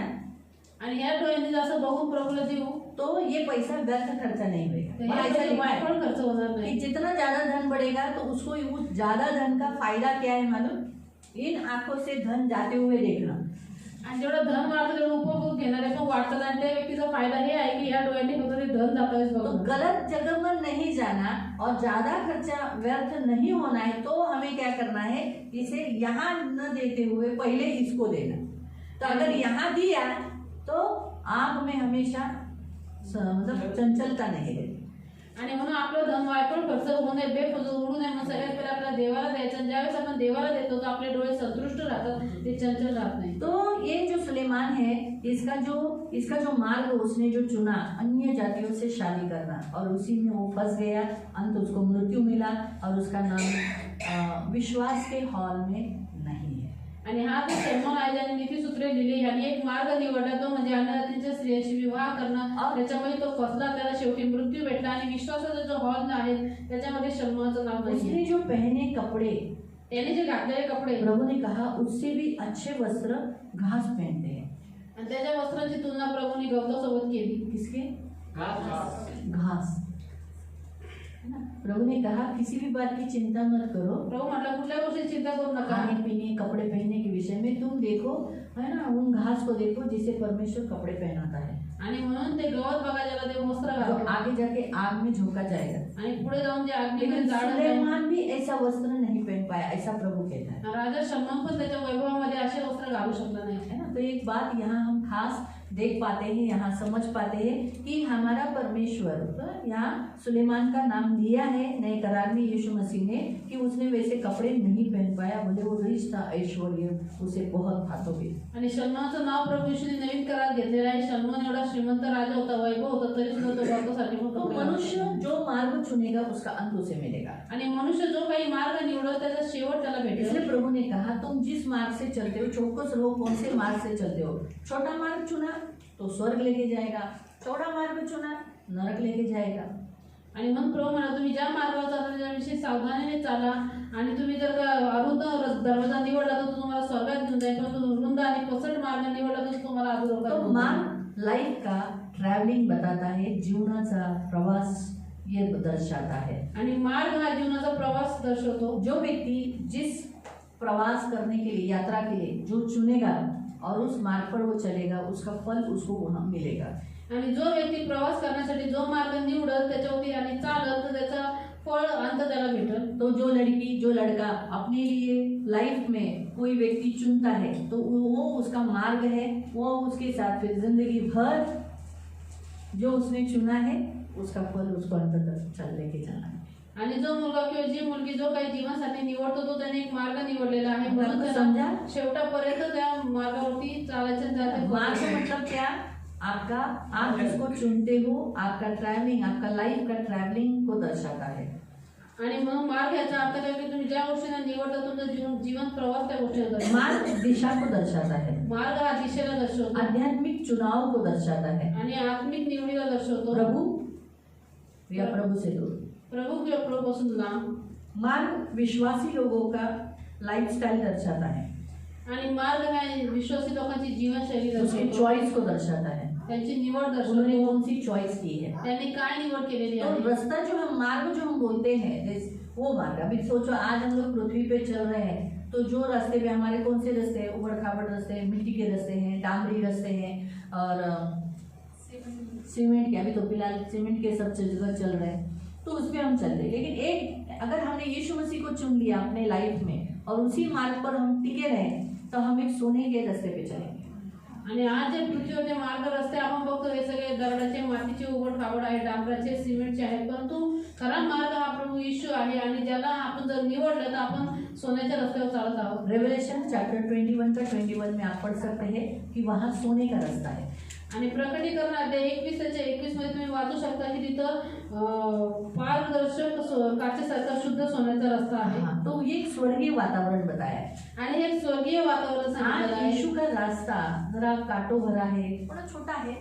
आणि ह्या डोळ्यांनी जसं बघून प्रभूला देऊ तो ये पैसा व्यर्थ खर्चा नहीं तर होगा। ह्या ऐसा डोळ्यात लिखा है वायफळ खर्च होणार कि नाही। जितना ज्यादा धन बढ़ेगा तो उसको उस ज्यादा धन का फायदा क्या है मालूम? इन आंखों से धन जाते हुए देखना। आणि जेवढं धन वाढतं तेवढं उपभोग घेणारे पण वाढतात आणि त्या व्यक्तीचा फायदा हे आहे की ह्या डोळ्यांनी फक्त ते धन जातावेच तो बघणं। गलत जगह पर नहीं जाना और ज्यादा खर्चा व्यर्थ नहीं होना है, तो हमें क्या करना है? इसे यहाँ न देते हुए पहले इसको देना। तो अगर यहाँ दिया तो आंख में हमेशा मतलब चंचलता नहीं रहती। आणि म्हणून आपलं धन वायफळ खर्च होऊ नये, बेफजूल उडू नये, म्हणून सगळ्यात पहिले आपल्याला देवाला द्यायचं आणि ज्यावेळेस आपण देवाला देतो तो आपले डोळे संतुष्ट राहतात, ते चंचल राहत नाही। तो ये जो सुलेमान है, इसका जो मार्ग उसने जो चुना अन्य जातियों से शादी करना, और उसी में वो फंस गया, अंत उसको मृत्यू मिला और उसका नाम विश्वास के हॉल में नहीं है। आणि हा जो सलमान आहे ज्याने नीतिसूत्रे लिहिली आणि एक मार्ग निवडला, तो म्हणजे अन्य जातीच्या स्त्रियांशी विवाह करणं। त्याच्यामध्ये तो फसला, त्याला शेवटी मृत्यू भेटला आणि विश्वासाचा जो हॉल आहे त्याच्यामध्ये सलमानचं नाव नाही। उसने जो पहने कपड़े, त्याने जे घातलेले कपडे, प्रभु ने कहा उससे भी अच्छे वस्त्र घास पहनते हैं। आणि त्याच्या वस्त्रांची तुलना प्रभूने गवतासोबत केली। किसके? घास। है ना? प्रभु ने कहा किसी भी बात की चिंता मत करो, प्रभू म्हटलं कुठल्या गोष्टीची चिंता करू नका। खाने पीने कपड़े पहनने के विषय में तुम देखो, है ना, उन घास को देखो जिसे परमेश्वर कपड़े पहनाता है, आणि म्हणून ते गवत बघा ज्याला ते वस्त्र जो घालतात आगे जाके आग में झोंका जाएगा। आणि पुढे जाऊन जे अग्नीमध्ये लेकिन जाळलं जाईल। सुलेमान भी ऐसा वस्त्र नहीं पहन पाया, ऐसा प्रभु कहता है। राजा सलमान पण त्याच्या वैभवामध्ये असे वस्त्र घालू शकला नाही। है ना? तो एक बात यहाँ हम खास देख पाते हैं, यहाँ समझ पाते हैं कि हमारा परमेश्वर, तो यहाँ सुलेमान का नाम दिया है नए करार में यीशु मसीह ने कि उसने वैसे कपड़े नहीं पहन पाया, बोले वो रिच था, ऐश्वर्य उसे बहुत था। तो भी आणि सलमानचं नाव प्रभू येशूने नवीन करार घेतलेलं आहे। सलमान एवढा श्रीमंत राजा होता, वैभव होता, तरी सुद्धा तो बापासाठी पण तो कपडे घालत मनुष्य होता। जो मार्ग चुनेगा उसका अंत उसे मिलेगा। आणि मनुष्य जो काही मार्ग निवडल त्याचा शेवट त्याला भेटेल। इसलिए प्रभु ने कहा तुम जिस मार्ग से चलते हो, चौकस रहो कौन से मार्ग से चलते हो। छोटा मार्ग चुना तो स्वर्ग लेके जाएगा, चौड़ा मार्ग चुना नरक लेके जाएगा। आणि म्हणून प्रभू म्हणा तुम्ही ज्या मार्गावर चालता त्याच्याविषयी सावधानीने चाला, आणि तुम्ही जर का अरुंद दरवाजा निवडला तर तो तुम्हाला स्वर्गात घेऊन जाईल, पण तुम्ही रुंद आणि पसट मार्ग निवडला तर तुम्हाला अधोलोकात तो घेऊन जाईल। मार्ग लाइफ का ट्रैवलिंग बताता है, जीवनाचा प्रवास ये दर्शाता है। आणि मार्ग हा जीवनाचा प्रवास दर्शवतो। जो व्यक्ति जिस प्रवास करने के लिए, यात्रा के लिए जो चुनेगा और उस मार्ग पर वो चलेगा, उसका फल उसको वहाँ मिलेगा। आणि जो व्यक्ती प्रवास करण्यासाठी जो मार्ग निवडल त्याच्यावरती आणि चालत तर त्याचा फळ अंत त्याला भेटेल। तो जो लड़की जो लड़का अपने लिए लाइफ में कोई व्यक्ति चुनता है, तो वो उसका मार्ग है, वो उसके साथ फिर जिंदगी भर जो उसने चुना है उसका फल उसको अंत तक चलने के जाना है। आणि जो मुलगा किंवा जी मुलगी जो काही जीवनासाठी निवडतो तो त्याने एक मार्ग निवडलेला आहे, म्हणून आपको त्याला समझा? शेवटापर्यंत त्या मार्गावरती चालायचं जाते। मार्ग का मतलब क्या? आपका, आप जिसको चुनते हो, आपका ट्रैवलिंग, आपका लाइफ का ट्रैवलिंग को दर्शाता है। आणि म्हणून मार्ग याचा अर्थ काय की तुम्ही ज्या गोष्टीला निवडता तुमचा जीवन प्रवास त्या गोष्टीला दर्शवतो। मार्ग दिशा को दर्शाता है, मार्ग हा दिशेला दर्शवतो आध्यात्मिक चुनाव को दर्शाता है। आणि आत्मिक निवडीला दर्शवतो। प्रभु या प्रभु से दूर। प्रभू किंवा प्रभूपासून लांब। मार्ग विश्वासी लोगों का लाइफस्टाइल दर्शाता है, आणि मार्ग हा विश्वासी लोकांची जीवनशैली उसकी दर्शवतो, चॉइस को दर्शाता है, त्यांची निवड उन्होंने दर्शवतो, कौन सी चॉइस की है। त्यांनी काय निवड केलेली तो आहे। रास्ता जो हम मार्ग जो हम बोलते हैं, वो मार्ग, अभी सोचो आज हम लोग पृथ्वी पे चल रहे हैं, तो जो रास्ते पे हमारे कौन से रास्ते हैं? उबड़ खाबड़ रास्ते हैं, मिट्टी के रास्ते हैं, डामरी रास्ते हैं और सीमेंट के, अभी तो फिलहाल सीमेंट के सब जगह चल रहे हैं, तो उस पर हम चल रहे हैं। लेकिन एक अगर हमने यीशु मसीह को चुन लिया अपने लाइफ में और उसी मार्ग पर हम टिके रहे, तो हम एक सोने के रास्ते पे चलेंगे। आणि आज जे पृथ्वीवरचे मार्ग रस्ते आपण बघतो हे सगळे दगडाचे, मातीचे, उबड खाबड आहे, डांबराचे, सिमेंटचे आहेत, परंतु खरा मार्ग हा प्रभू येशू आहे आणि ज्याला आपण जर निवडलं तर आपण सोन्याच्या रस्त्यावर चालत आहोत। रेवलेशन चैप्टर 21 का 21 में आप पढ़ सकते हैं कि वहाँ सोने का रास्ता है। आणि प्रकटीकरण अध्याय 21 मध्ये तुम्ही वाचू शकता की तिथं पारदर्शक काचेसारखा शुद्ध सोन्याचा रस्ता आहे। हाँ, तो ये एक स्वर्गीय वातावरण बताया है। आणि एक स्वर्गीय वातावरण सांगितलेलं आज आहे। यीशु का रास्ता जरा कांटों भरा है, थोड़ा छोटा है,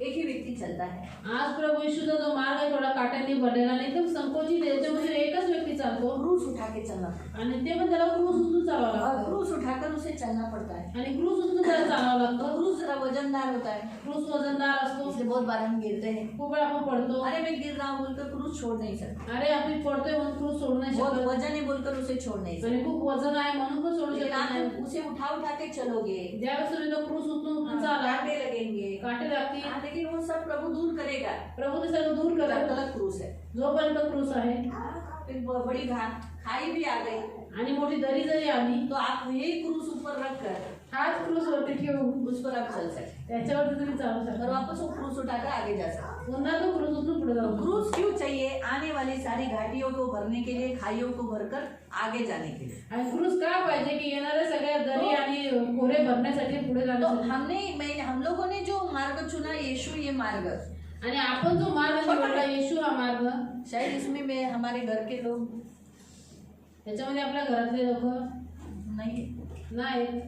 एक ही व्यक्ति चलता है। आज प्रभु यीशूचा जो मार्ग आहे थोडा काट्यांनी भरलेला नाही, एकदम संकोचित आहे, त्याच्यामध्ये एकच व्यक्ती चालतो क्रूस उठा के चलना पड़ता आणि ते पण त्याला क्रूस उचलून चालावं है और लागतं क्रूस उठाकर उसे चलना पड़ता है। आणि क्रूस उचलून त्याला चालावं तो लागतं। क्रूस जरा वजनदार होता है, क्रूस वजनदार असतो, इसलिए बहुत बार हम गिरते हैं। खूप वेळा आपण पडतो, अरे मैं गिर रहा हूँ बोलकर क्रूस छोड़ नहीं सकते, अरे आपण पडतोय म्हणून क्रूस सोडू नाही बहुत शकत वजन है बोलकर उसे छोड़ नहीं सकते। आणि खूप वजन आहे म्हणून पण सोडू लेकिन शकत आप नाही। उसे उठा उठा के चलोगे, ज्यावेळेस तुम्ही तो क्रूस उचलून चाला, कांटे लगेंगे, काटे लागतील, लेकिन वो सब प्रभु दूर करेगा प्रभु ते सगळं दूर जब करेल तक क्रूस है। जोपर्यंत क्रूस आहे। फिर बड़ी खाई भी आ गई आणि मोठी दरी जरी आली तो आप यही क्रूस ऊपर रख कर हाच क्रूस वरती ठेवून उस पर आप चल सकते त्याच्यावरती तुम्ही चालू और शकता, वापस वो क्रूस उठाकर आगे जा सकते। पुन्हा तो क्रूस उचलून पुढे जाऊ शकतो। क्रूस क्यों चाहिए? आने वाली सारी घाटियों को भरने के लिए, खाइयों को भरकर आगे जाने के लिए। आणि क्रूस का पाहिजे की येणाऱ्या सगळ्या दरी आणि खोरे भरण्यासाठी पुढे तो जाण्यासाठी। हम लोगों ने जो मार्ग चुना, यीशु ये मार्ग, आणि आपण जो मार्ग निवडला येशू हा मार्ग, शायद इसमें मैं हमारे घर के लोग त्याच्यामध्ये आपल्या घरातले लोक नहीं, नाहीत,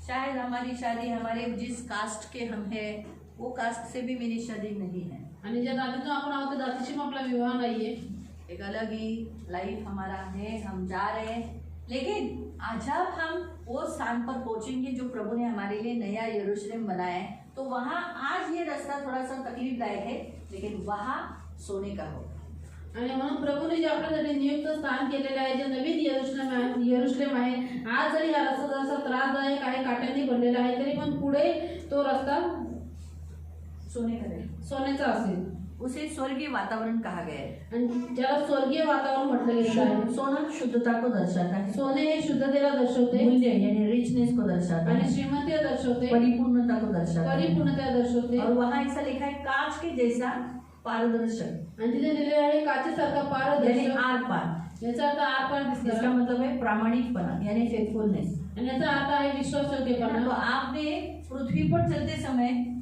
शायद हमारी शादी हमारे जिस कास्ट के हम हैं वो कास्ट से भी मेरी शादी नहीं है। आणि ज्या जातीतून आपण आहोत त्या जातीशी मग आपला विवाह नाहीये, एक अलग ही लाइफ हमारा है, हम जा रहे हैं। लेकिन आज जब हम वो स्थान पर पहुंचेंगे जो प्रभु ने हमारे लिए नया यरूशलेम बनाया है, तो वहाँ आज ये रास्ता थोड़ा सा तकलीफदायक है, लेकिन वहाँ सोने का होगा। आणि म्हणून प्रभूने जे आपल्यासाठी नियुक्त स्थान केलेले आहे, जे नवीन यरूशलेम आहे, आज जरी हा रस्ता जसा त्रासदायक आहे, काट्यांनी भरलेला आहे, तरी पण पुढे तो रस्ता सोने का रहेगा, सोन्याचा असेल। उसे स्वर्गीय वातावरण कहा गया है। आणि ज्याला स्वर्गीय वातावरण म्हटलं गेलं आहे। सोना शुद्धता को दर्शाता है, सोने हे शुद्धतेला दर्शवते मूल्य यानी रिचनेस को दर्शाता आणि है, श्रीमंती दर्शवते, परिपूर्णता को दर्शाता है। परिपूर्णता दर्शवते। और वहाँ ऐसा लिखा है कांच के जैसा पारदर्शक, आणि तिथे लिहिलेलं आहे काचेसारखा यानी पारदर्शक, आर पार। याचा अर्थ आरपार इसका दिसणार मतलब है प्रामाणिकपना यानी फेथफुलनेस। आणि याचा अर्थ आहे तो विश्वासयोग्यपणा। आपने पृथ्वी पर चलते समय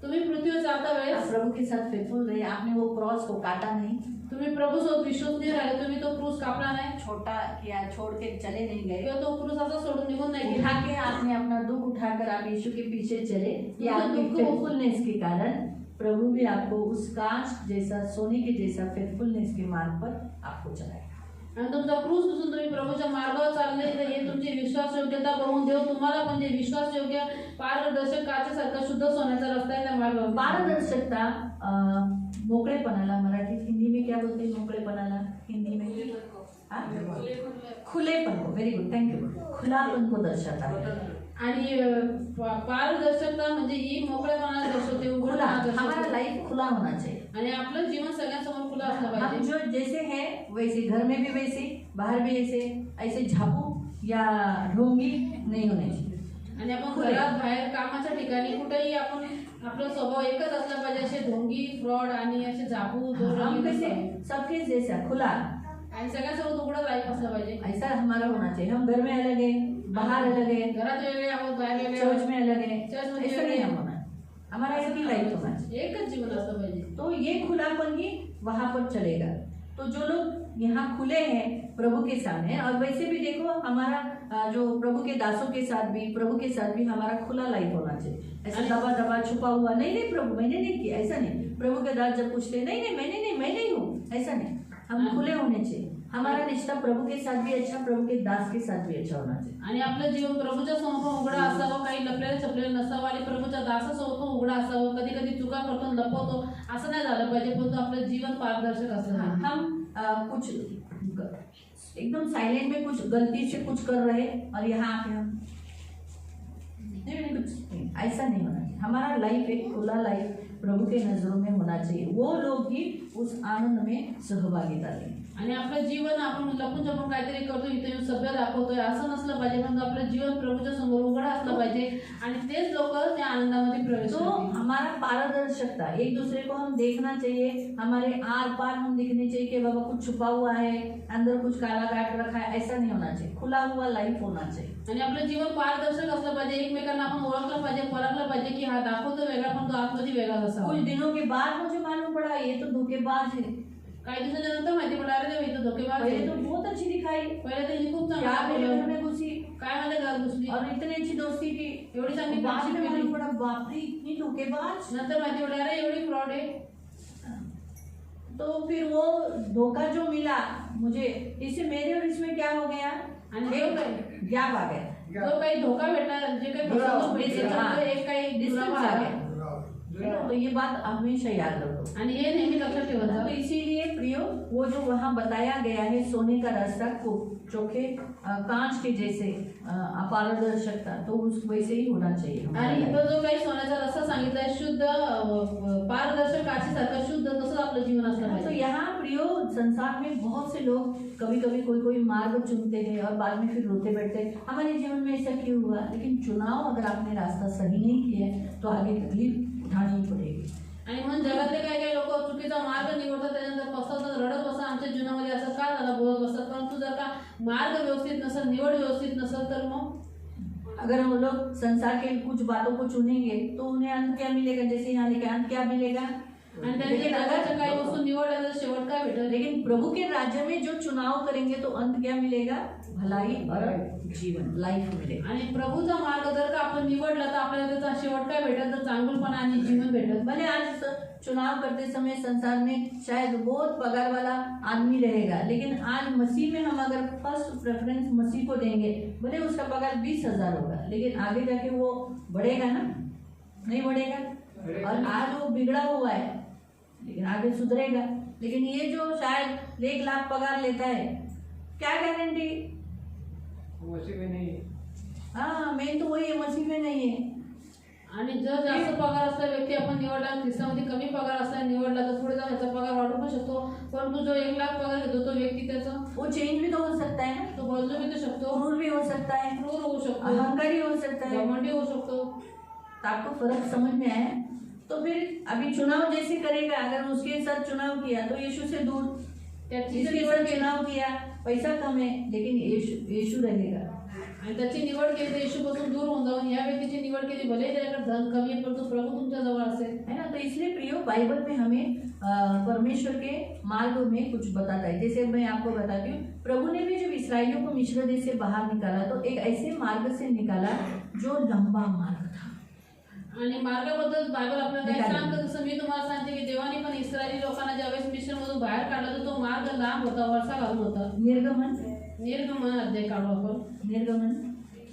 तुम्ही पृथ्वीवर चालता आप वेळेस प्रभु के साथ फेथफुल रहे, आपने वो क्रॉस को काटा नहीं, तुम्ही प्रभू सोबत विश्वसनीय राहिले, तुम्ही तो क्रूस कापला नाही छोटा किया, छोड़ के चले नहीं गए, किंवा तो क्रूस असा सोडून निघून नाही उठा गेला। के आपने अपना दुख उठाकर आप यीशु के पीछे चले, ये आपकी दुख- फेथफुलनेस के कारण प्रभु भी आपको उस कांच जैसा, सोने के जैसा फेथफुलनेस के मार्ग पर आपको चलाएगा। आणि तुमचा क्रूस उचलून तुम्ही प्रभूच्या मार्गावर चालले, तर हे तुमची विश्वासयोग्यता बघून देव तुम्हाला पण जे विश्वासयोग्य पारदर्शक काचेसारखा शुद्ध सोन्याचा रस्ता आहे त्या मार्गावर। पारदर्शकता मोकळेपणाला, मराठीत हिंदी में क्या बोलते हैं मोकळेपणाला? हिंदी में हाँ? खुलेपन को, वेरी गुड, थैंक यू, खुलापन को दर्शाता है। आणि पारदर्शकता म्हणजे ही मोकळेपणाला दर्शवते, खुला, उघडपणा हमारा दर्शवते। लाइफ खुला होना चाहिए। आणि आपलं जीवन सगळ्यांसमोर खुलं असलं हम पाहिजे। जो जैसे हैं वैसे, घर में भी वैसे, बाहर भी ऐसे झापू या ढोंगी नहीं होने चाहिए। आणि आपण खुले. घरात बाहेर कामाच्या ठिकाणी कुठेही आपण आपला स्वभाव एकच असला पाहिजे, असे ढोंगी, फ्रॉड आणि असे झापू हम कैसे सबके जैसा खुला, आणि सगळ्यांसोबत उघडं लाईफ असलं पाहिजे। ऐसा हमारा होना चाहिए। हम घर में अलग है, बाहर अलग है, घरात वेगळे आहोत, बाहेर वेगळे चर्च आहोत, में अलग है, चर्च में ऐसा नहीं हम होना, हमारा एक ही लाइफ होना चाहिए। एकच जीवन असलं पाहिजे। तो ये खुलापन ही वहां पर चलेगा। तो जो लोग यहाँ खुले हैं प्रभु के सामने, और वैसे भी देखो हमारा जो प्रभु के दासों के साथ भी, प्रभु के साथ भी हमारा खुला लाइफ होना चाहिए। ऐसा दबा दबा छुपा हुआ नहीं प्रभु मैंने नहीं किया, ऐसा नहीं। प्रभु के दास जब पूछते नहीं मैं नहीं हूँ, ऐसा नहीं। हम खुले होने चाहिए। हमारा रिश्ता प्रभु के साथ भी अच्छा, प्रभु के दास के साथ भी अच्छा होना चाहिए। आणि आपलं जीवन प्रभूच्या समोर उघडा असावं, काही लपलेलं छपलेलं नसावं, आणि प्रभूच्या दासासोबत उघडा असावं। कधी कधी चुका करतो, लपवतो, असं नाही झालं पाहिजे, परंतु आपलं जीवन पारदर्शक असलं पाहिजे। हम कुछ एकदम साइलेंट में कुछ गलती से कुछ कर रहे और यहाँ आके हम नहीं, कुछ नहीं, ऐसा नहीं होना चाहिए। हमारा लाइफ एक खुला लाइफ प्रभु के नजरों में होना चाहिए। वो लोग ही उस आनंद में सहभागिता लेंगे। आणि आपलं जीवन आपण लपून छपून काहीतरी करतो, इथे येऊन सभ्य दाखवतोय, असं नसलं पाहिजे, परंतु आपलं जीवन प्रभूच्या समोर उघड असलं पाहिजे, आणि तेच लोक त्या आनंदामध्ये प्रवेश तो करतील। हमारा पारदर्शकता, एक दूसरे को हम देखना चाहिए, हमारे आर पार हम दिखने चाहिए कि बाबा कुछ छुपा हुआ है, अंदर कुछ काला काट रखा है, ऐसा नहीं होना चाहिए। खुला हुआ लाइफ होना चाहिए। आणि आपलं जीवन पारदर्शक असलं पाहिजे, एकमेकांना आपण ओळखलं पाहिजे, परखलं पाहिजे की हा दाखवतो वेगळा, पण तो आतमध्ये वेगळा असावा। कुछ दिनों के बाद मुझे मालूम पड़ा ये तो धोखेबाज है। काही दिवसाच्या नंतर माहिती पडलं, अरे देवा, इथं धोकेबाज पहले आहे। तो बहुत अच्छी दिखाई, पहिले तर ही खूप क्या चांगलं मेरे घर बोललं, में घुसी, काय माझ्या घरात घुसली और इतनी अच्छी दोस्ती की एवढी चांगली बाद friendship में केली. मालूम पड़ा बाप रे इतनी धोखेबाज. नंतर माहिती पडलं अरे एवढी फ्रॉड आहे. तो फिर वो धोखा जो मिला मुझे, इससे मेरे और इसमें क्या हो गया, आणि जो काही गैप आ गया. जो काही धोका भेटला जे काही फसवणूक भेटली त्याच्यामध्ये एक काही डिस्टेंस दुरावा आ आला. गया. तो ये बात हमेशा याद रखो. आणि हे नेहमी लक्षात तो ठेवायचं. इसीलिए प्रियो वो जो वहाँ बताया गया है सोने का रास्ता को चोखे कांच के जैसे अपारदर्शकता, तो उस वैसे ही होना चाहिए हमारा आणि life. इथं जो काही सोन्याचा रस्ता सांगितलाय शुद्ध पारदर्शक काचेसारखं शुद्ध तसंच आपलं जीवन असलं तो पाहिजे. यहाँ प्रियो संसार में बहुत से लोग कभी कभी कोई कोई मार्ग चुनते हैं और बाद में फिर रोते बैठते हैं हमारे जीवन में ऐसा क्यों हुआ. लेकिन चुनाव अगर आपने रास्ता सही नहीं किया है तो आगे तकलीफ उठानी ही पड़ेगी. आणि म्हणून जगातले काही काही लोक चुकीचा मार्ग निवडतात त्याच्यानंतर पसरतात रडत बसतात आमच्या जीवनामध्ये असं का झालं बोलत बसतात. परंतु जर का मार्ग व्यवस्थित नसेल निवड व्यवस्थित नसेल तर मग अगर वो लोग संसार के कुछ बातों को चुनेंगे तो उन्हें अंत क्या मिलेगा, जैसे यहाँ लिखा अंत क्या मिलेगा. आणि त्यांनी लेकिन जगाच्या काही अगर वस्तू निवडल्या तर शेवट काय भेटल. लेकिन प्रभु के राज्य में जो चुनाव करेंगे तो अंत क्या मिलेगा, भलाई और जीवन लाइफ मिलेगा. आणि प्रभूचा मार्ग जर का आपण निवडला तर आपल्याला त्याचा शेवट काय भेटल तर चांगुलपणा आणि जीवन भेटल. भले आज चुनाव करते समय संसार में शायद बहुत पगार वाला आदमी रहेगा, लेकिन आज मसीह में हम अगर फर्स्ट प्रेफरेंस मसीह को देंगे, भले उसका पगार 20,000 होगा, लेकिन आगे जाके वो बढ़ेगा ना, नहीं बढ़ेगा. और आज वो बिगड़ा हुआ है लेकिन आगे सुधरेगा. लेकिन ये जो शायद 1 लाख पगार लेता है, क्या गारंटी. मसीह में नहीं. हाँ मेन तो वही है, मसीह में नहीं है. आणि जर जास्त पगार असलेला व्यक्ती आपण निवडला ख्रिस्तामध्ये कमी पगार असलेला निवडला तर पुढे जाऊन त्याचा पगार वाढू पण शकतो. परंतु जो 1 लाख पगार घेतो तो व्यक्ती त्याचा वो चेंज भी तो हो सकता है ना, तो बदलू भी तो शकतो. क्रूर भी हो सकता है, क्रूर होऊ शकतो, अहंकारी हो सकता है. घमंडी होऊ शकतो. तो आपको फर्क समझ में आया. तो फिर अभी चुनाव जैसे करेगा, अगर उसके साथ चुनाव किया तो यीशु से दूर, त्याची जर इसके निवड साथ केली चुनाव किया पैसा कम है लेकिन यीशु रहेगा. आणि त्याची निवड केली तर येशूपासून दूर होऊन जाऊन या व्यक्तीची निवड केली भले त्याच्याकडे धन कमी आहे परंतु प्रभू तुमच्या जवळ असेल. है ना. तो इसलिए प्रियो बाइबल में हमें परमेश्वर के मार्ग में कुछ बताता है. जैसे मैं आपको बताती हूँ, प्रभु ने भी जब इसराइलियों को मिस्र देश से बाहर निकाला तो एक ऐसे मार्ग से निकाला जो लंबा मार्ग था. आणि मार्गाबद्दल बायबल आपल्याला काय निकाल. सांगतं जसं मी तुम्हाला सांगते की देवाने पण इस्रायली लोकांना ज्यावेळेस मिश्रमधून बाहेर काढला तर तो मार्ग लांब होता, वरचा घालून होता. निर्गमन निर्गमन अध्याय काढू आपण. निर्गमन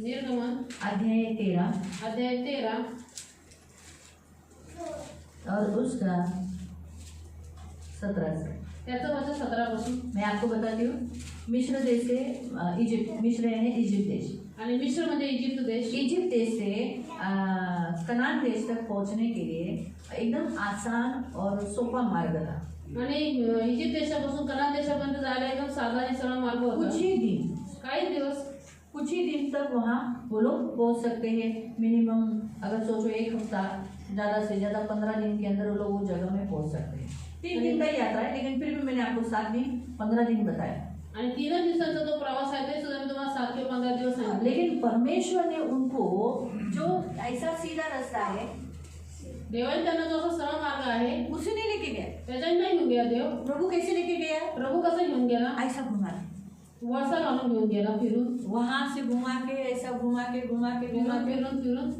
निर्गमन अध्याय 13 अध्याय 13 और उसका 17 से. त्याचं वचन 17 पासून. मैं आपको बताती हूँ, मिस्र देश से इजिप्ट, मिस्र यानी इजिप्ट देश, आणि मिश्र म्हणजे इजिप्त देश. इजिप्ट देश से कनान देश तक पहुंचने के लिए एकदम आसान और सोपा मार्ग था. आणि इजिप्त देशापासून कनान देशापर्यंत जायला एकदम साधा आणि सरळ मार्ग कुछ होता. ही दिन, काही दिवस कुछ ही दिन तक वहाँ वो लोग पहुँच सकते हैं. मिनिमम अगर सोचो 1 हफ्ता, ज़्यादा से ज़्यादा 15 दिन के अंदर वो लोग वो जगह में पहुँच सकते हैं. 3 दिन का यात्रा है, लेकिन फिर भी मैंने आपको 7 दिन 15 दिन बताया. आणि 3 दिवसांचा तो प्रवास आहे ते सुद्धा मी तुम्हाला 7 किंवा 15 दिवस सांगितले. लेकिन परमेश्वर ने उनको जो ऐसा सीधा रास्ता है देवाने त्यांना जो असा सरळ मार्ग आहे उसे नहीं लेके गया. त्याच्याने नाही घेऊन गेला देव. प्रभु कैसे लेके गया, प्रभु कसा घेऊन गेला, ऐसा घुमा वळसा घालून घेऊन गेला फिरून वहां से घुमा के, ऐसा घुमा के घुमा के घुमा फिरून के. फिरून फिरून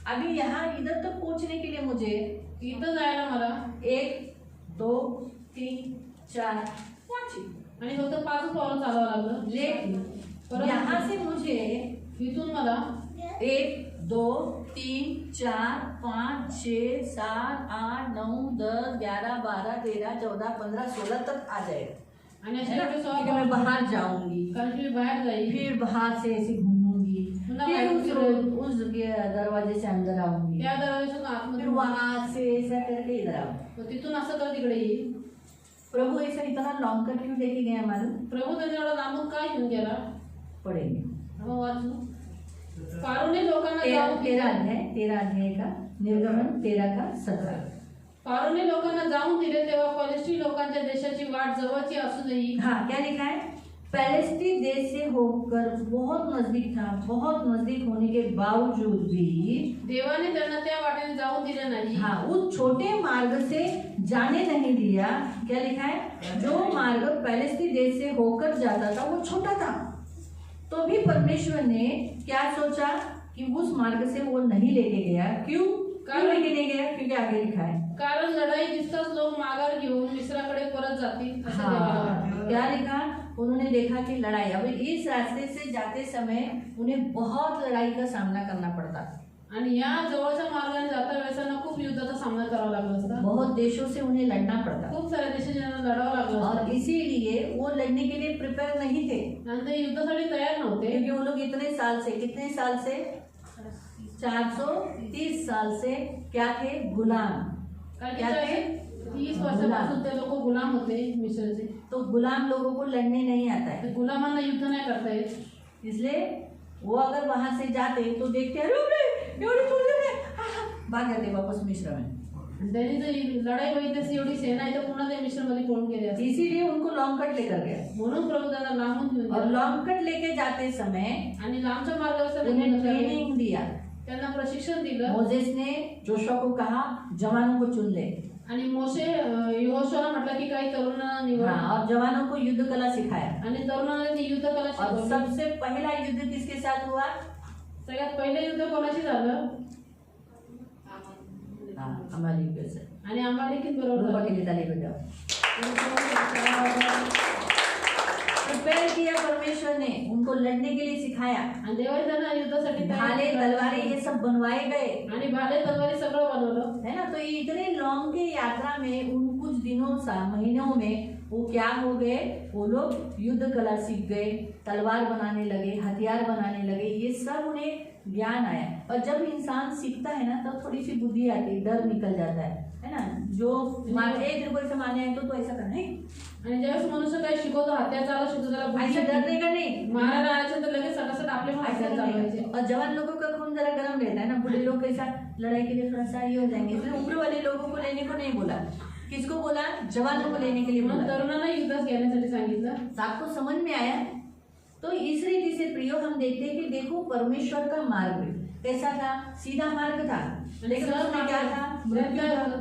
अभी यहाँ इधर तक पहुंचने के लिए मुझे इथं जायला मला 1 2 3 4 5 आणि फक्त 5 पावलं चालावं लागलं. लेकिन परत यहाँ से मुझे इथून मला 1 2 3 4 5 6 7 8 9 10 11 12 13 14 15 16 तक आ जाएगा. आणि अशा है ना? एवढे क्योंकि मैं बाहर जाऊंगी, कारण की मी बाहेर जाईल, फिर बाहर से ऐसे घूमूंगी, पुन्हा फिर बाहेर उस दरवाजे से अंदर आऊंगी, त्या दरवाजातून फिर आतमध्ये वहां से ऐसा करके इधर आऊंगी. तो तिथून असं कर तिकडे येईल. प्रभु ऐसा इतना लॉन्ग कट क्यों लेके गया मालूम प्रभू त्याने एवढा लांबून काय घेऊन गेला. पड़ेंगे. मग वाचू. फारोने लोकांना जाऊन 13 अध्याय का निर्गमन 13 का 17. फारोने लोकांना जाऊन दिले तेव्हा फलिस्ती लोकांच्या देशाची वाट जवळची असूनही हाँ क्या लिखा है, पैलेस्टी देश से होकर बहुत नजदीक था, बहुत नजदीक होने के बावजूद भी देवाने त्यांना त्या वाटेने जाऊन दिले नाही. हाँ उस छोटे मार्ग से जाने नहीं दिया. क्या लिखा है, जो मार्ग पैलेस्ती देश से होकर जाता था वो छोटा था, तो भी परमेश्वर ने क्या सोचा कि उस मार्ग से वो नहीं लेके गया। क्यों लेके नहीं गया? क्योंकि आगे लिखा है, कारण लढाई दिसताच लोक माघार घेऊन मिस्राकडे परत जातील असं देवाला वाटतं. क्या लिखा? उन्होंने देखा कि लड़ाई, अब इस रास्ते से जाते समय उन्हें बहुत लड़ाई का सामना करना पड़ता, आणि या जवळच्या मार्गाने जाता वेळेस त्यांना खूप युद्धाचा सामना करावा लागला असता. बहुत देशों से उन्हें लड़ना पड़ता, खूप साऱ्या देशांना त्यांना लढावं लागलं और असतं. इसीलिए वो लड़ने के लिए प्रिपेयर नहीं थे, आणि ते युद्धासाठी तयार नव्हते. क्योंकि वो लोग इतने साल से, कितने साल से, 430 साल से क्या थे? गुलाम. कारण क्या थे? 30 वर्षापासून ते लोक गुलाम होते मिस्रचे. तो गुलाम लोगों को लड़ने नहीं आता है, ते गुलामांना युद्ध नाही करता येत. इसलिए वो अगर वहां से जाते तो देखते अरे एवढी मुलं रे, भाग जाते वापस मिस्र में. आणि त्यांनी जर लढाई बघितली असती एवढी सेना आहे तर पुन्हा ते मिस्रमध्ये पळून गेले असते. इसीलिए उनको लॉन्ग कट लेकर गया, म्हणून प्रभू त्यांना लांबून घेऊन और गेला. लॉन्ग कट लेके जाते समय आणि लांबच्या मार्गावर उन्हें सगळे ट्रेनिंग दिया. त्यांना प्रशिक्षण दिलं. मोजेस ने जोशुआ को कहा जवानों को चुन ले, आणि मोशे यहोशूआला म्हटलं की काही तरुणांना निवड. और जवानों को युद्ध कला सिखाया. आणि तरुणांना त्यांनी युद्ध कला और शिकवली. सबसे पहला युद्ध किसके साथ हुआ? सगळ्यात पहिले युद्ध कोणाशी झालं? अमालेकियों से. आणि अमालेकीत बरोबर रूपा झालं. के लिए ताली बजाओ. आणि प्रिपेयर किया परमेश्वर ने, उनको लड़ने के लिए सिखाया. देवाने त्यांना युद्धासाठी तयार भाले केलं. तलवारें ये सब बनवाए गए, आणि भाले तलवारी सगळं बनवलं. है ना. तो ये इतने लॉन्ग की यात्रा में उन कुछ दिनों महीनों में वो क्या हो गए? वो लोग युद्ध कला सीख गए, तलवार बनाने लगे, हथियार बनाने लगे. ये सब उन्हें ज्ञान आया. और जब इंसान सीखता है ना तब थोड़ी सी बुद्धि आती है, डर निकल जाता है ना. जो एक रुपये से माने हैं तो ऐसा करना है, आणि ज्यावेळेस मनुष्य काही शिकवतो हत्यार चालू शिकतो त्याला ऐसा बुद्धी डरने का नहीं. मारायला आणायचं तर लगेच सटासट आपले पण ऐसा हत्यार चालवायचे. नहीं. और जवान लोगों का खून जरा गर्म रहता है ना, बूढ़े लोग कैसा लड़ाई के लिए थोड़ा सा ये हो जाएंगे. इसलिए उम्र वाले लोगों को लेने को नहीं बोला. किसको बोला? जवानों को लेने के लिए म्हणून बोला. तरुणांना युद्धास घेण्यासाठी सांगितलं. तो आपको समझ में आया? तो इस रीति से प्रियो हम देखते हैं कि देखो परमेश्वर का मार्ग कैसा था? सीधा मार्ग था, लेकिन उसमें क्या था? मृत्यु था,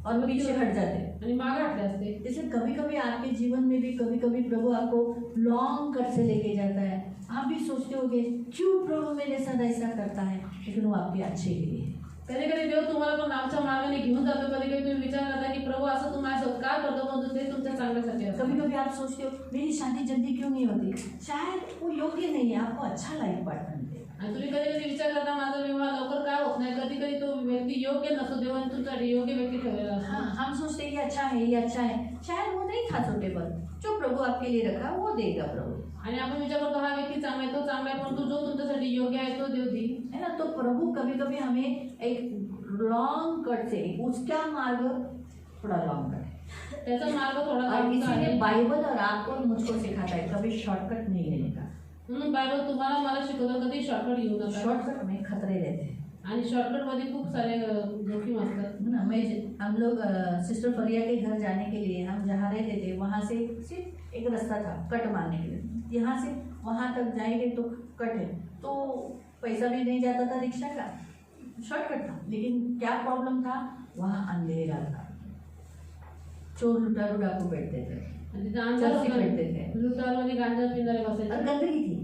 और पीछे हट जाते. आणि मागे हटले असते. इसलिए कभी कभी आपके जीवन में भी कभी कभी प्रभु आपको लॉन्ग कट से लेके जाता है. आप भी सोचते होगे क्यों प्रभु मेरे साथ ऐसा करता है, लेकिन वो आपके अच्छे के लिए है. कधी कधी देव तुम्हाला पण लांबच्या मार्गाने घेऊन जातो. कधी कधी तुम्ही विचार करता की प्रभू असं तुम्हाला का करतो, पण ते तुमच्या चांगल्यासाठी असतं. कभी कभी आप सोचते हो मेरी शादी जल्दी क्यों नहीं होती? शायद वो योग्य नहीं है, आपको अच्छा लाइफ पार्टनर मिले. आणि तुम्ही कधी कधी विचार करता माझा विवाह लवकर काय होत नाही. कधी कधी तो व्यक्ती योग्य नसतो. देवाने तुमच्यासाठी योग्य व्यक्ती ठेवलेला असतो. हाँ, हम सोचते हैं ये अच्छा है, ये अच्छा है. शायद वो नहीं था सुटेबल. जो प्रभु आपके लिए रखा वो देगा प्रभु, आणि आपण विचार करतो हा व्यक्ती चांगला आहे, तो चांगला आहे, परंतु जो तुमच्यासाठी योग्य आहे तो देव देईल. है ना. तो प्रभु कभी कभी हमें एक लॉन्ग कट से, उसका मार्ग थोड़ा लॉन्ग कट है. त्याचा मार्ग थोडा और लांबचा इसीलिए आहे. बाइबल और आपको और मुझको सिखाता है कभी शॉर्टकट नहीं लेने का. म्हणून बायबल तुम्हाला मला शिकवतो कधी शॉर्टकट घेऊ नका. शॉर्टकट में खतरे रहते हैं. आणि शॉर्टकट मध्ये खूप सारे जोखीम असतात. है ना. हम लोग सिस्टर फरिया के घर जाने के लिए हम जहाँ रहते थे वहाँ से सिर्फ एक रास्ता था कट मारने के लिए. यहाँ से वहाँ तक जाएंगे तो कट है, तो पैसा भी नहीं जाता था रिक्शा का, शॉर्टकट था. लेकिन क्या प्रॉब्लम था? वहाँ अंधेरा था, चोर लुटारू डाकू बैठते थे, आणि चर्ची बैठते थे, लुटारमध्ये गांजा पिणारे और बसायचे. गंदगी थी,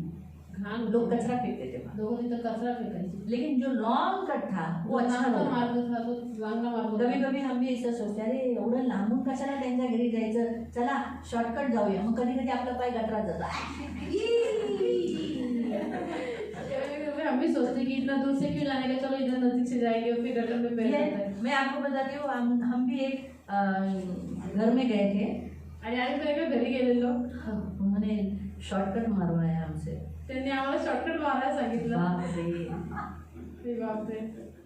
घाण लोग कचरा फेंकते थे वहाँ. लोक तिथं कचरा फेकायचे. लेकिन जो लॉन्ग कट था वो अच्छा लांबचा था. मार्ग था तो चांगला मार्ग होता. कभी कभी हम भी असं सोचते अरे एवढं लांबून कशाला त्यांच्या घरी जायचं, चला शॉर्टकट जाऊया. मग कधी कधी आपला पाय गटरात जातो. कभी हम भी सोचते कि इतना दूर से क्यों जाने का, चलो इधर नजदीक से जाएंगे और फिर गटर में पैर जाता है. मैं आपको बताती हूँ, हम भी एक घर में गए थे. आणि आम्ही तर एका घरी गेलेलो. उन्होंने शॉर्टकट मारवाया हमसे. त्यांनी आम्हाला शॉर्टकट मारायला सांगितलं. बाप रे, ते बापरे,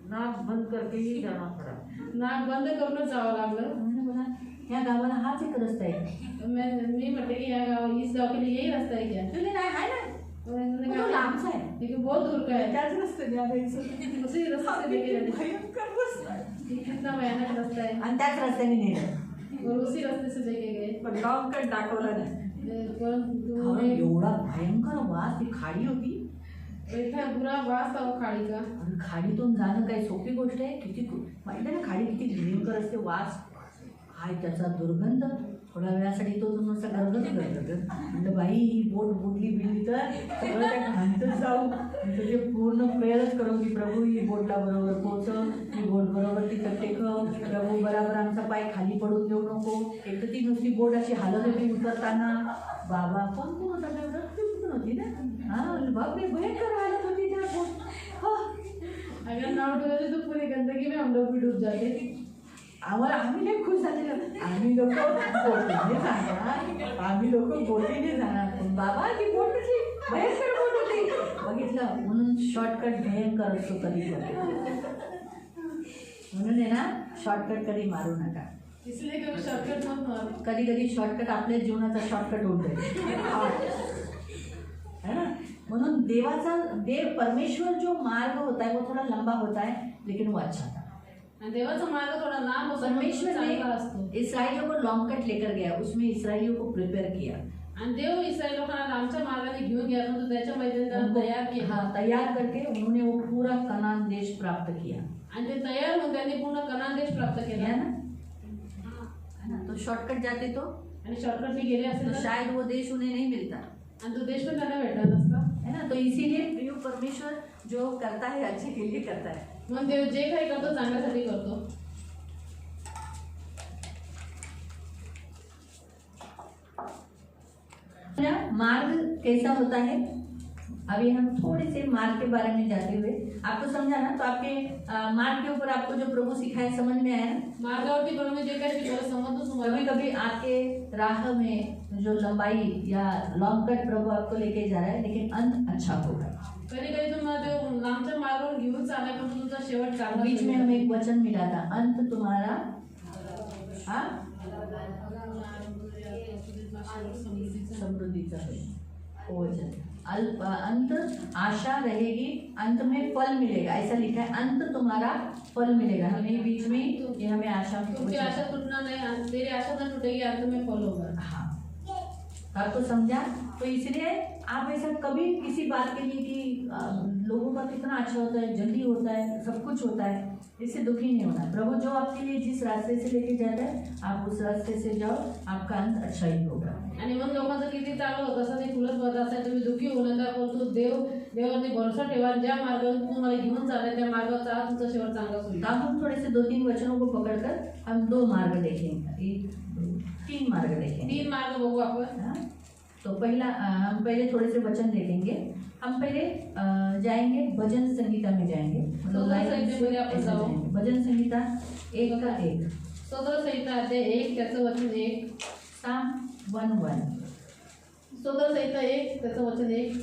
नाक बंद करके ही जाना पड़ा. नाक बंद करूनच जावं लागलं. उन्होंने बोला या गावाला हाच एक रस्ता आहे. मी म्हटले की या गाव इस गाव के लिए यही रास्ता है क्या? तुझे नाही आहे ना, उन्होंने वो कहा तो लांबचा आहे. लेकिन बहुत दूर का है. त्याच रस्त्याने आणायचं. उसी रास्ते से लेके जाने. भयंकर रस्ता आहे. ये कितना भयानक रास्ता है. आणि त्याच रस्त्याने नेलं, और उसी रास्ते से लेके गए. पण लॉन्ग कट दाखवला नाही. परंतु कारण एवढा भयंकर वास, ती खाडी होती. इतना बुरा वास था वो खाड़ी का. आणि खाडीतून जाणं काही सोपी गोष्ट आहे? किती माहिती आहे ना खाडी किती भयंकर असते, वास काय त्याचा दुर्गंध. थोड्या वेळासाठी तो नुसता गरजच करत म्हटलं बाई ही बोट बुडली बिडली तर सगळं त्या घाणतच जाऊ ते पूर्ण प्रेयरच करू की प्रभू ही बोटला बरोबर पोचव, ही बोट बरोबर तिथं टेकव, प्रभू बरोबर आमचा पाय खाली पडून देऊ नको. एक तर ती नुसती बोट अशी हालत होती उतरताना. बाबा कोण होता कुठून होती ना. हां बापरे भयंकर हालत होती त्या बोट. अगर नाव ठेवलं तर पूरी गंदगी में हम लोग भी डूब जाते. आम्ही लय खुश झालेलो. आम्ही लोक बोटीने जाणार, आम्ही लोक बोटीने जाणार. पण बाबा ती बोट कशी भयंकर बोट होती. बघितलं म्हणून शॉर्टकट भयंकर असतो कधी म्हणून आहे ना शॉर्टकट कधी मारू नका. इसलिए कभी शॉर्टकट मत मारो. कधी कधी शॉर्टकट आपल्या जीवनाचा शॉर्टकट होत है ना. म्हणून देव परमेश्वर जो मार्ग होता है वो थोड़ा लंबा होता है लेकिन वो अच्छा था. आणि देवाचा मार्ग थोडा लांब असतो, परमेश्वर चांगला असतो. ने इसराइलियों को लॉन्ग कट लेकर गया, उसमें इसराइलियों को प्रिपेयर किया. आणि देव इस्रायल लोकांना लांबच्या मार्गाने घेऊन गेला तो त्याच्या मैदानात त्यांना तयार केला. हाँ तैयार करके उन्होंने वो पूरा कनान देश प्राप्त किया. आणि ते तयार होऊन त्यांनी पूर्ण कनान देश प्राप्त केला. है ना. तो शॉर्टकट जाते तो आणि शॉर्टकटने गेले असेल तर शायद वो देश उन्हें नहीं मिलता. आणि तो देश पण त्यांना भेटला नसता. है ना. तो इसीलिए प्रिय परमेश्वर जो करता है अच्छे के लिए करता है. म्हणून देव जे काही करतो चांगल्यासाठी करतो. मार्ग कैसा होता है. अभी हम थोड़े से मार्ग के बारे में जाते हुए आपको समझा ना. तो आपके मार्ग के ऊपर आपको जो प्रभु सिखाया समझ में आया ना. मार्गावरती प्रभू जे काही शिकवलं समजतो तुम्हाला. कभी कभी आपके राह में जो लंबाई या लॉन्ग कट प्रभु आपको लेके जा रहा है लेकिन अंत अच्छा होगा. कधी कधी तुम्हाला ते लांबच्या मार्गावर घेऊन चालला पण तुमचा शेवट चांगला. बीच में हमें एक वचन मिला था अंत तुम्हारा समृद्धीचा है. वो वचन अंत आशा रहेगी, अंत में फल मिलेगा. ऐसा लिखा है अंत तुम्हारा फल मिलेगा. हमें बीच में ये हमें आशा तुमची आशा टूटना नहीं, तेरी आशा न टूटेगी, अंत में फल होगा. हाँ आपको समझा. तो इसलिए आप ऐसा कभी किसी बात के लिए कि लोगों का कितना अच्छा होता है, जल्दी होता है, सब कुछ होता है, इससे दुखी नहीं होना. प्रभु जो आपके लिए जिस रास्ते से लेके जाता है आप उस रास्ते से जाओ, आपका अंत अच्छा ही होगा. आणि मग लोकांचं किती चालू होत असं ते फुलत होत असेल तुम्ही दुःखी होऊ नका. परंतु देवावरती भरोसा ठेवा. ज्या मार्गावर तुम्हाला घेऊन चालले त्या मार्गाचा तुमचा शेवट चांगला होईल. अब हम थोड़े से 2-3 वचनों को पकड़कर हम 2 मार्ग देखेंगे. 3 मार्ग देखेंगे. 3 मार्ग बघू आपण. हाँ? तो हम पहले थोड़े से वचन देखेंगे. हम पहले जाएंगे भजन संगीता में जाएंगे. मतलब लाइन से ऐसे जाएंगे. भजन संगीता 1 का 1. स्तोत्र संहिता अध्याय 1 त्याचं वचन 1. Psalm 1:1. स्तोत्र संहिता 1 त्याचं वचन 1.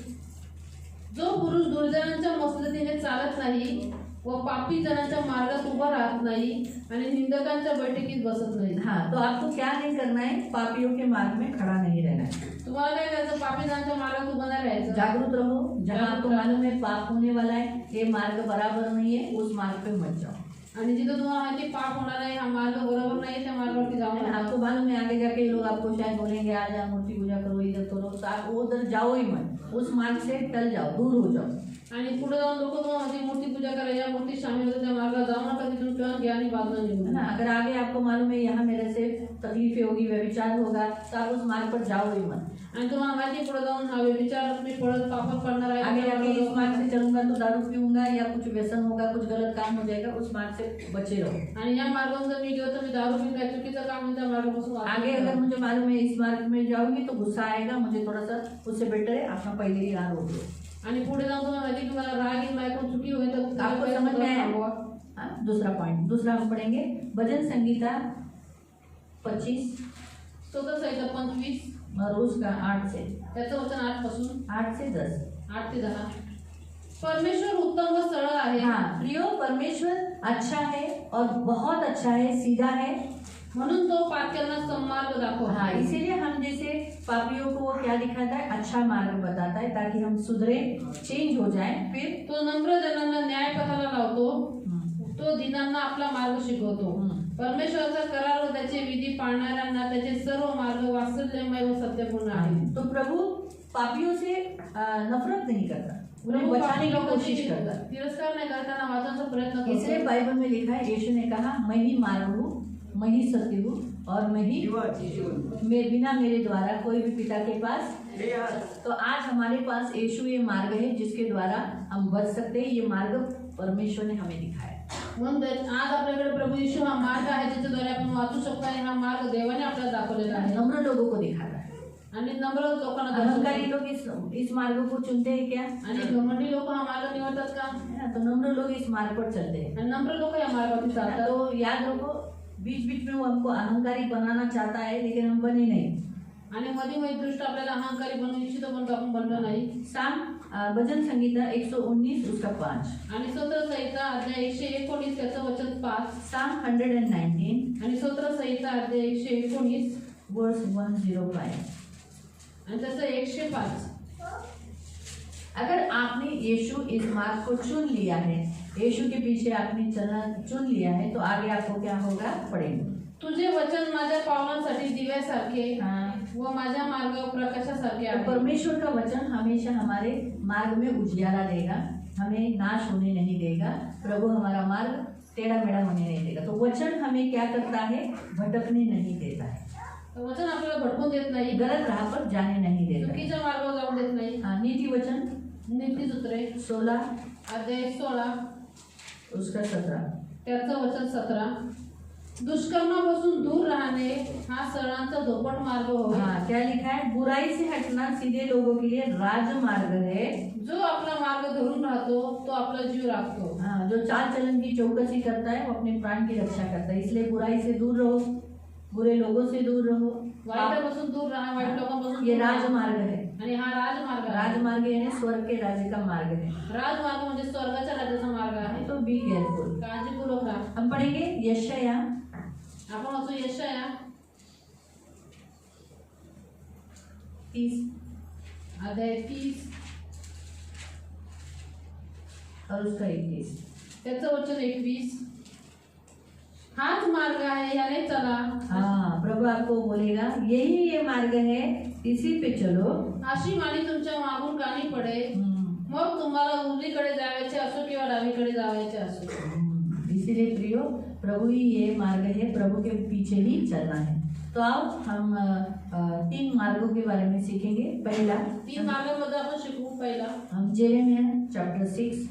जो पुरुष दुर्जनांच्या मसलतीने चालत नाही व पापी जनांच्या मार्गात उभा राहत नाही आणि निंदकांच्या बैठकीत बसत नाही. हाँ तो आपको क्या नहीं करना है. पापियों के मार्ग में खड़ा नहीं रहना है. तुम्हाला काय करायचं. पापी जनांच्या मार्गात उभं नाही राहायचं. जागरूक रहो. जहाँ आपको मालूम है पाप होने वाला है, ये मार्ग बराबर नहीं है, उस मार्ग पे मत जाओ. आणि जिथं तुम्हाला माहिती पाप होणार आहे, हा मार्ग बरोबर नाही, त्या मार्गावरती जाऊ नका. आपको मालूम है आगे जाके लोग आपको शायद बोलेंगे आ जा मूर्ति पूजा करो, इधर करो, तो आप उधर जाओ ही मत. उस मार्ग से टल जाओ, दूर हो जाओ. आणि पुढे जाऊन लोक तुम्हाला म्हणतील मूर्ती पूजा करा, या मूर्ती शामिल होते त्या मार्गात जाऊ नका. तिथून किंवा ज्ञानी बाजूला निघू है ना. अगर आगे आपको मालूम है यहाँ मेरे से तकलीफें होगी, व्यभिचार होगा, तो आप उस मार्ग पर जाओ ही मत. आणि तुम्हाला माहिती पुढे जाऊन हा विचार तुम्ही पडत पापात पडणार आहे. आगे जाके इस मार्ग से चलूंगा तो दारू पीऊंगा या कुछ व्यसन होगा, कुछ गलत काम हो जाएगा, उस मार्ग से बचे रहो. आणि या मार्गावरून जर मी गेलो तर मी दारू पिऊन काय चुकीचं काम होईल त्या मार्गापासून आगे अगर मुझे मालूम है इस मार्ग में जाऊंगी तो गुस्सा आएगा, मुझे थोड़ा सा उससे बेटर है अपना पहले ही राह रोक लो. आणि पुढे जाऊन तुम्हाला माहिती की मला राग येईल, माझ्याकडून चुकी होईल तर आपको समझ में आया. हाँ, दूसरा पॉइंट. दूसरा हम पढ़ेंगे भजन संगीता 25 स्तोत्र संहिता 25 रोज का 8 से त्याचं वचन 8 पासून 8 से 10. 8 ते 10. परमेश्वर उत्तम व सरळ आहे. हाँ प्रियो परमेश्वर अच्छा है और बहुत अच्छा है, सीधा है. म्हणून तो पाप्यांना सन्मार्ग दाखवतो. हाँ इसीलिए हम जैसे पापियों को वो क्या दिखाता है, अच्छा मार्ग बताता है ताकि हम सुधरे, चेंज हो जाए. फिर तो नम्र जनांना न्याय पथाला लावतो. तो दीनांना आपला मार्ग शिकवतो. परमेश्वराचा करार व त्याचे विधी पाळणाऱ्यांना त्याचे सर्व मार्ग वात्सल्यमय व सत्यपूर्ण आहे. तो प्रभु पापियों से नफरत नहीं करता, उन्हें बचाने की कोशिश करता. तिरस्कार नहीं करता, ना वाचण्याचा प्रयत्न करतो. इसलिए बाइबल में लिखा है, यीशु ने कहा मैं ही मार्ग हूँ, मैं ही सत्य हूँ और मैं ही मैं बिना मेरे द्वारा कोई भी पिता के पास। तो आज हमारे पास यीशु ये मार्ग है जिसके द्वारा हम बच सकते हैं। ये मार्ग परमेश्वर ने हमें दिखाया। म्हणून आज आपल्याकडे प्रभू येशू हा मार्ग आहे ज्याच्याद्वारे आपण वाचू शकतो आणि हा मार्ग देवाने आपल्याला दाखवलेला आहे नम्र लोगों को दिखा रहा है। आणि नम्र लोकांना अहंकारी दाखवतो. लोग इस मार्ग को चुनते हैं क्या? आणि घमंडी लोक हा मार्ग निवडतात का? है ना? तो नम्र लोग इस मार्ग पर चलते हैं। आणि नम्र लोक या मार्गावरती चालतात. तो याद रखो, बीच बीच में वो हमको अहंकारी बनाना चाहता है लेकिन हम बने नहीं। आणि मध्ये दृष्ट आपल्याला अहंकारी बनवू इच्छितो पण आपण बनलो नाही. साम भजन संगीता 119 उसका 5, आणि स्तोत्र संहिता अध्याय 119 त्याचं वचन 5, साम 119 आणि स्तोत्र संहिता अध्याय 119 वर्स 105। आणि त्याचं 105. अगर आपने यीशु इस मार्ग को चुन लिया है, यीशु के पीछे आपने चलना चुन लिया है, तो आगे आपको क्या होगा? पढ़ेंगे। तुझे वचन माझ्या पावलांसाठी दिव्यासारखे हाँ, व माझ्या मार्गावर प्रकाशासारखे तो आहे. परमेश्वर का वचन हमेशा हमारे मार्ग में उजियारा देगा, हमें नाश होने नहीं देगा। प्रभु हमारा मार्ग टेढ़ा मेढ़ा होने नहीं देगा। तो वचन हमें क्या करता है? भटकने नहीं देता है, तर वचन आपल्याला भटकून देत नाही, गलत राह पर जाने नहीं देता है। चुकीच्या मार्गावर जाऊन देत नाही. हाँ, नीति वचन नीतिसूत्रे 16 अध्याय 16 उसका 17। त्याचं वचन 17. दुष्कर्मापासून दूर राहणे हा सरळांचा धोपट मार्ग होय. हाँ, क्या लिखा है? बुराई से हटना सीधे लोगों के लिए राजमार्ग है। जो आपला मार्ग धरून राहतो तो आपला जीव राखतो. हाँ, जो चाल चलन की चौकसी करता है वो अपने प्राण की रक्षा करता है। इसलिए बुराई से दूर रहो, बुरे लोगों से दूर रहो। वाईटापासून दूर राहा, वाईट लोकांपासून ये दूर राहा. राजमार्ग है। आणि हा राजमार्ग आहे. राजमार्ग यानी स्वर्ग के राज्य का मार्ग है। राजमार्ग म्हणजे स्वर्गाच्या राज्याचा मार्ग आहे. तो बी केयरफुल। काळजीपूर्वक राहा. हम पढ़ेंगे यशाया आपण वाचू यशाया 30 अध्याय 30 और उसका 21। त्याचं वचन 21. हाच मार्ग आहे, याने चला. हाँ, प्रभु आपको बोलेगा यही ये मार्ग है, इसी पे चलो। अशी वाणी तुमच्या मागून कानी पडे, मग तुम्हाला उजवीकडे जायचे असो किंवा डावीकडे जायचे असो. इसीलिए प्रियो, प्रभु ही ये मार्ग है, प्रभु के पीछे ही चलना है। तो आओ हम 3 मार्गों के बारे में सीखेंगे। पहला 3 मार्गांमध्ये आपण शिकू. पहिला हम जेरेमिया चैप्टर 6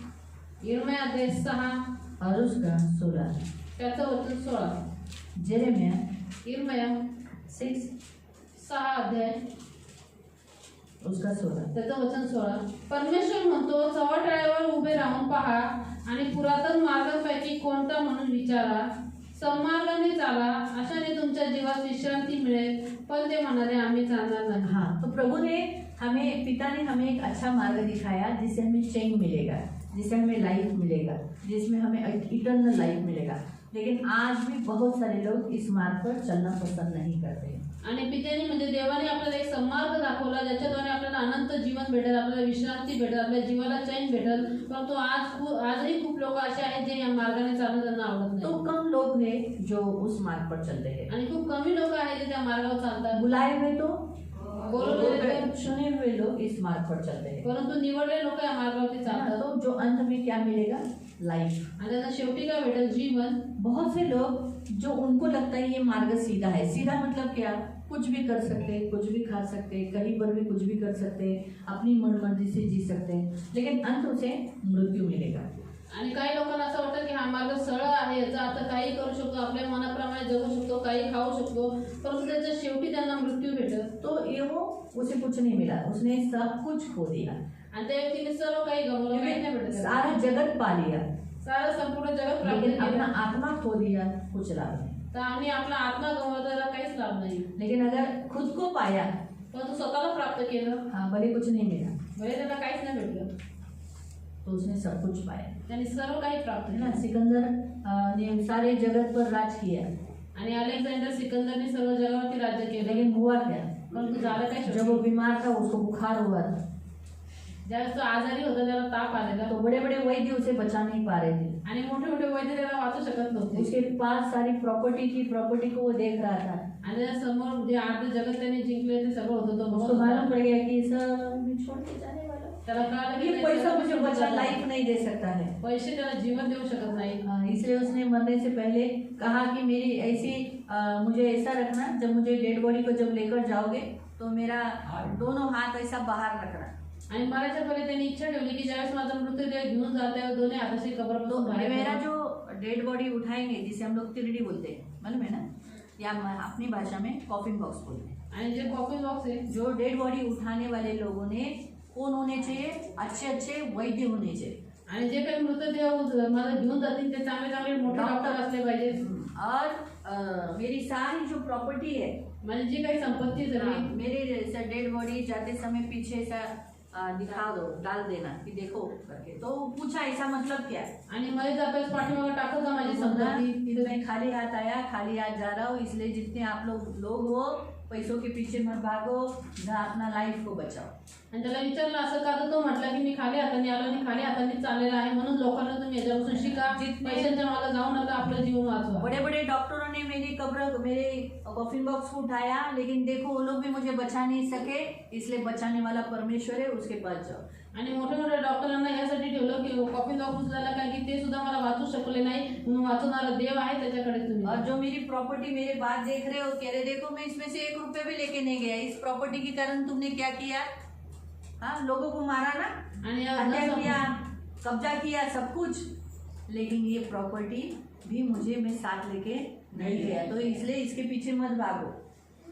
यिर्मया अध्याय 6 और उसका 16। त्याचं वचन 16. जेरेमिया यिर्मया 6 अध्याय उसका 16। त्याचं वचन 16. परमेश्वर म्हणतो, चव्हाट्यावर उभे राहून पहा आणि पुरातन मार्गांपैकी कोणता म्हणून विचारा. सन्मार्गाने चाला, अशाने तुमच्या जीवास विश्रांती मिळेल. पण ते म्हणाले, आम्ही चालणार नाही. हाँ, तो प्रभु ने हमें, पिता ने हमें एक अच्छा मार्ग दिखाया जिससे हमें चैन मिलेगा, जिससे हमें लाइफ मिलेगा, जिसमें हमें इटर्नल लाइफ मिलेगा। लेकिन आज भी बहुत सारे लोग इस मार्ग पर चलना पसंद नहीं करते। आणि पित्याने म्हणजे देवाने आपल्याला एक सन्मार्ग दाखवला ज्याच्याद्वारे आपल्याला अनंत जीवन भेटेल, आपल्याला विश्रांती भेटेल, आपल्या जीवाला चैन भेटेल. परंतु आजही खूप लोक असे आहेत जे या मार्गाने चालणं त्यांना आवडत तो नाही. कम लोग हैं जो उस मार्ग पर चलते हैं। आणि खूप कमी लोक आहेत जे त्या मार्गावर चालतात. बुलाए हुए तो बोलवलेले चुने हुए लोग इस मार्ग पर चलते हैं। परंतु निवडलेले लोक या मार्गावरती चालतात. तो जो अंत में क्या मिलेगा? लाइफ। आणि त्यांना शेवटी काय भेटेल? जीवन. बहुत से लोग जो उनको लगता है ये मार्ग सीधा है। सीधा मतलब क्या? कुछ भी कर सकते, कुछ भी खा सकते, कहीं पर भी कुछ भी कर सकते, अपनी मनमर्जी से जी सकते, लेकिन अंत उसे मृत्यू मिलेगा। आणि काही लोकांना असं वाटतं की हा मार्ग सरळ आहे, याचा अर्थ काही करू शकतो, आपल्या मनाप्रमाणे जगू शकतो, काही खाऊ शकतो, परंतु त्याच्या शेवटी त्यांना मृत्यू भेटेल. तो ये वो उसे कुछ नहीं मिला, उसने सब कुछ खो दिया। आणि त्या व्यक्तीने सर्व काही गमावलं, काही नाही भेटत. सारा जगत पा लिया, सारं संपूर्ण जगत प्राप्त लेकिन अपना केलं, आत्मा खो दिया, कुछ लाभ नहीं। तर आणि आपला आत्मा गमावला त्याला काहीच लाभ नाही. लेकिन अगर खुद को पाया, परंतु स्वतःला प्राप्त केलं, हाँ, भले कुछ नहीं मिला, भले त्याला काहीच नाही भेटलं, तो उसने सब कुछ पाया, त्यांनी सर्व काही प्राप्त है ना। केलं. सिकंदर ने सारे जगत पर राज किया, आणि अलेक्झांडर सिकंदरने सर्व जगावरती राज्य केलं, लेकिन हुआ क्या? परंतु झालं काय? जब वो बीमार था, उसको बुखार हुआ था, ज्यावेळेस तो आजारी होता त्याला ताप आलेला, तो बड़े बड़े वैद्य उसे बचा नहीं पा रहे थे। आणि मोठे मोठे वैद्य त्याला वाचू शकत नव्हते. उसके पास सारी प्रॉपर्टी थी, प्रॉपर्टी को वो देख रहा था। आणि त्याच्या समोर जे अर्ध जगत त्याने जिंकले ते सगळं होतं, तो उसको बघत मालूम होता. पड़ गया कि सब मैं छोड़ के जाने वाला हूँ। त्याला कळालं की ये नाही, पैसा मुझे परमेश्वर बचा बचाता है. लाइफ नहीं दे सकता है। पैसे त्याला जीवन देऊ शकत नाही. इसलिए उसने मरने से पहले कहा कि मेरी ऐसी मुझे ऐसा रखना, जब मुझे डेड बॉडी को जब लेकर जाओगे तो मेरा दोनों हाथ ऐसा बाहर रखना। आणि मरायच्या पहिले त्यांनी इच्छा ठेवली की ज्यावेळेस माझा मृतदेह घेऊन जाते दोन्ही हाताशी तो कब्रापासून ये बाहेर मेरा पडा. जो डेड बॉडी उठाएंगे जिसे हम लोग तिरडी बोलते हैं, मालूम है ना, या अपनी भाषा में कॉफिन बॉक्स बोलते हैं। आणि जे कॉफी बॉक्स आहे जो डेड बॉडी उठाने वाले लोगों ने कौन होने चाहिए? अच्छे अच्छे वैद्य होने चाहिए आणि जे काही मृतदेह मला घेऊन जातील ते चांगले चांगले मोठे डॉक्टर असले पाहिजे. और मेरी सारी जो प्रॉपर्टी है, म्हणजे जी काही संपत्ती झाली मेरे ऐसा डेड बॉडी जाते समय पीछे ऐसा दिखा दो, डाल देना कि देखो करके। तो पूछा ऐसा मतलब क्या है? आणि मध्ये जाताच पाठीमागे टाकत जा माझी बोला संपत्ती. कि मैं खाली हाथ आया, खाली हाथ जा रहा हूँ, इसलिए जितने आप लोग हो पैसों के पीछे मत भागो, जहाँ अपना लाइफ को बचाओ। आणि त्याला विचारलं असं का, तर तो म्हटला की मी खाली हाताने आलो आणि खाली हाताने चाललेला आहे, म्हणून लोकांना तुम्ही याच्यापासून शिका, पैशांच्या मागे जाऊ नका, आपलं जीवन वाचवा. बड़े बड़े डॉक्टरों ने मेरे कॉफिन बॉक्स को उठाया, लेकिन देखो वो लोग भी मुझे बचा नहीं सके, इसलिए बचाने वाला परमेश्वर है, उसके पास जाओ। आणि मोठे मोठे डॉक्टरांना यासाठी ठेवलं की कॉफी बॉक्स उचलायला, कारण की ते सुद्धा मला वाचू शकले नाही, म्हणून वाचवणारा देव आहे त्याच्याकडे तुम्ही. और जो मेरी प्रॉपर्टी मेरे बाद देख रहे हो, कह रहे देखो मैं इसमें से 1 रुपया भी लेके नहीं गया, इस प्रॉपर्टी के कारण तुमने क्या किया? हाँ, लोगों को मारा ना, आणि हत्या किया, कब्जा किया, सब कुछ, लेकिन ये प्रॉपर्टी भी मुझे मैं साथ लेके नहीं गया, तो इसलिए इसके पीछे मत भागो।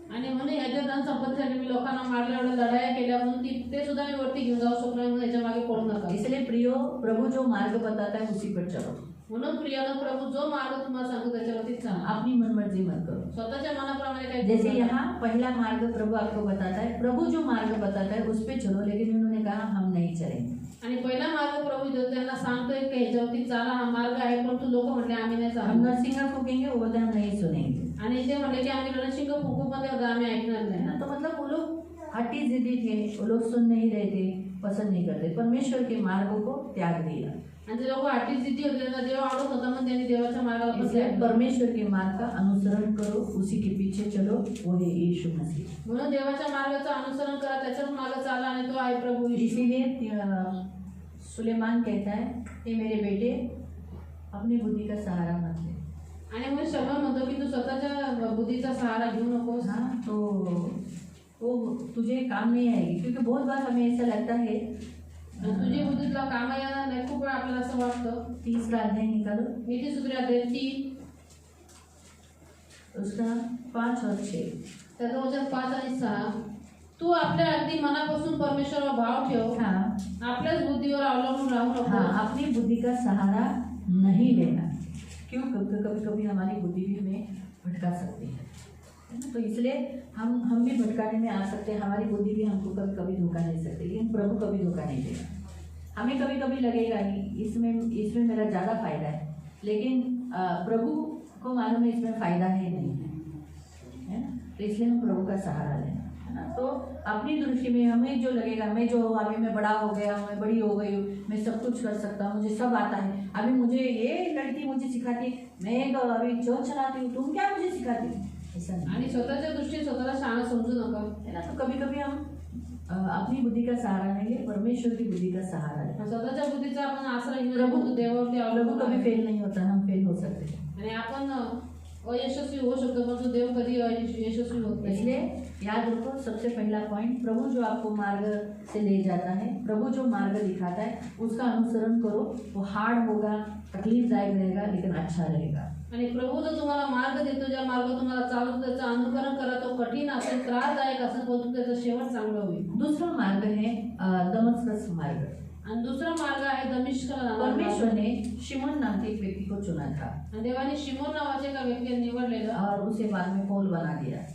आणि म्हणून ह्याच्या धन संपत्तीसाठी मी लोकांना मारल्या, एवढ्या लढाया केल्या, म्हणून ते सुद्धा मी वरती घेऊन जाऊ शकलो, म्हणून याच्या मागे पडू नका. इसलिए प्रियो, प्रभु जो मार्ग बताता है उसी पर चलो, म्हणून प्रियानं प्रभु जो मार्ग तुम्हाला सांगतो त्याच्यावरती चाला. अपनी मनमर्जी मत करो। स्वतःच्या मनाप्रमाणे काही जैसे करू नका. यहाँ पहला मार्ग प्रभु आपको बताता है, प्रभु जो मार्ग बताता है उस पे चलो, लेकिन उन्होंने कहा हम नहीं चलेंगे। आणि पहिला मार्ग प्रभु जो त्यांना सांगतोय की ह्याच्यावरती चाला, हा मार्ग आहे, परंतु लोक म्हटले आम्ही नाही हम चालणार. नरसिंगा फूकेंगे, वो बोलते हम नहीं सुनेंगे, आणि ते म्हटले की आम्ही रणशिंग फुकू पण तेवढं आम्ही ऐकणार है नाही. ना। तो मतलब वो लोग हट्टी जिद्दी थे, वो लोग सुन नहीं रहे थे, पसंद नहीं करते, परमेश्वर के मार्गों को त्याग दिया। आणि ते लोक आटीजिटी होते, त्यांना देव आवडत होता, म्हणून त्यांनी देवाच्या मार्गाला पण इसलिए त्याग. परमेश्वर के मार्ग का अनुसरण करो, उसी के पीछे चलो, वो है यीशु मसीह। म्हणून देवाच्या मार्गाचं अनुसरण करा, त्याच्याच मार्ग चाला, आणि तो आहे प्रभू येशू. इसीलिए सुलेमान कहता है कि मेरे बेटे अपनी बुद्धि का सहारा मत ले। आणि मग शमन म्हणतो की तू स्वतःच्या बुद्धीचा सहारा घेऊ नकोस. हाँ, तो वो तुझे काम नहीं आएगी, क्योंकि बहुत बार हमें ऐसा लगता है। तुझी बुद्धीतला काम येणार नाही, खूप वेळा आपल्याला असं वाटतं. 30 अध्याय निकालो, नीतिसूत्रे अध्याय 3 उसका 5 और 6। त्याचं वचन 5 आणि 6. तू आपल्या अगदी मनापासून परमेश्वरावर भाव ठेव, हाँ आपल्याच बुद्धीवर अवलंबून राहू नको. हाँ, अपनी बुद्धि का सहारा नहीं लेना। क्यों? क्योंकि कभी कभी हमारी बुद्धि भी हमें भटका सकती है ना। तो इसलिए हम भी भटकाने में आ सकते हैं, हमारी बुद्धि भी हमको कभी कभी धोखा दे सकती है, लेकिन प्रभु कभी धोखा नहीं देगा। हमें कभी कभी लगेगा कि इसमें मेरा ज़्यादा फायदा है, लेकिन प्रभु को मालूम है इसमें फ़ायदा है ना। तो इसलिए हम प्रभु का सहारा लें, है ना। तो अपनी दृष्टि में हमें जो लगेगा, मैं जो अभी मैं बड़ा हो गया हूँ, मैं बड़ी हो गई हूँ, मैं सब कुछ कर सकता हूँ, मुझे सब आता है, अभी मुझे ये लड़की मुझे सिखाती, मैं अभी चोर चलाती हूँ, तुम क्या मुझे सिखाती, ऐसा नहीं, आणि स्वतःच्या दृष्टीने स्वतःला शहाणा समजू नका. है ना। तो कभी कभी हम अपनी बुद्धि का सहारा नहीं ले, परमेश्वर की बुद्धि का सहारा ले। स्वतःच्या बुद्धीचा आपण आसरा घेऊन प्रभु देवावरती प्रभु अवलंबून कभी आहे. फेल नहीं होता, हम फेल हो सकते हैं। आणि आपण अयशस्वी होऊ शकतो, परंतु देव कधी यशस्वी होत नाही. इसलिए याद रखो, सबसे पहला पॉइंट, प्रभु जो आपको मार्ग से ले जाता है, प्रभु जो मार्ग दिखाता है, उसका अनुसरण करो। वो हार्ड होगा, तकलीफदायक रहेगा, लेकिन अच्छा रहेगा। आणि प्रभू जो तुम्हाला मार्ग देतो, ज्या मार्ग तुम्हाला चालवतो, त्याचं अनुकरण करा. तो कठीण असेल, त्रासदायक असेल, परंतु त्याचा शेवट चांगला होईल. दूसरा मार्ग है दमस्कस मार्ग। आणि दुसरा मार्ग आहे दमिश्क. परमेश्वर ने शिमोन नाम के एक व्यक्ति को चुना था आणि देवाने शिमोन नावाचे एका व्यक्तीला निवडलेलं, और उसे बाद में पौल बना दिया।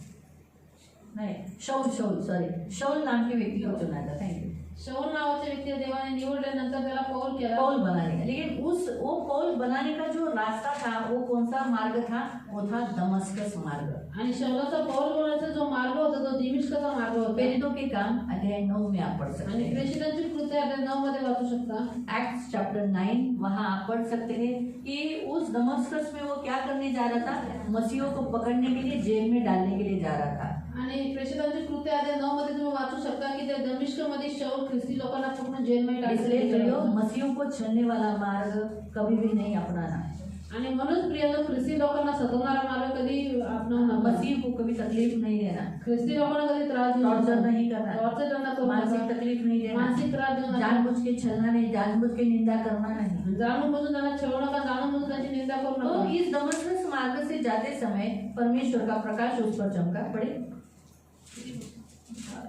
नहीं, शाऊल नाम के व्यक्ति को चुना था। Thank you. शाऊल नावाच्या व्यक्तीला देवाने निवडल्यानंतर त्याला पौल केला. पौल बना दिया, लेकिन वो पौल बनाने का जो रास्ता था, वो कौन सा मार्ग था? वो था दमस्कस मार्ग। आणि शाऊलाचा पौल बनण्याचा जो मार्ग होता, तो दमिश्कचा मार्ग होता. प्रेरितों के काम अध्याय 9 में आप पढ़ सकते आणि हैं। प्रेषितांची कृत्य अध्याय 9 मध्ये वाचू शकता. एक्ट्स चैप्टर 9, वहाँ आप पढ़ सकते हैं कि उस दमस्कस में वो क्या करने जा रहा था? मसीहों को पकड़ने के लिए जेल में डालने के लिए जा रहा था। आणि प्रेषितांची कृत्य अध्याय 9 मध्ये तुम्ही वाचू शकता की त्या दमिश्कमध्ये शाऊल ख्रिस्ती लोकांना पूर्ण जेलमध्ये इसलिए प्रियो टाकले. मसीहों को छलने वाला मार्ग कभी भी नहीं अपनाना है। आणि म्हणून प्रिय ख्रिस्ती लोकांना सतवणारा मार्ग कधी अपनावू नका. मसीह को कभी तकलीफ नहीं देना, ख्रिस्ती लोकांना कधी त्रास देऊ टॉर्चर नका. नहीं करना, टॉर्चर त्यांना करू मानसिक नका. तकलीफ नहीं देना, मानसिक त्रास देऊ नका. जानबूझ के छलना नहीं, जानबूझ के निंदा करना नहीं। जाणून बुजून त्यांना छळू नका. जाणून बुजून त्यांची निंदा करू तो नका. इस दमस्कस मार्ग से जाते समय परमेश्वर का प्रकाश उस पर चमका। पड़े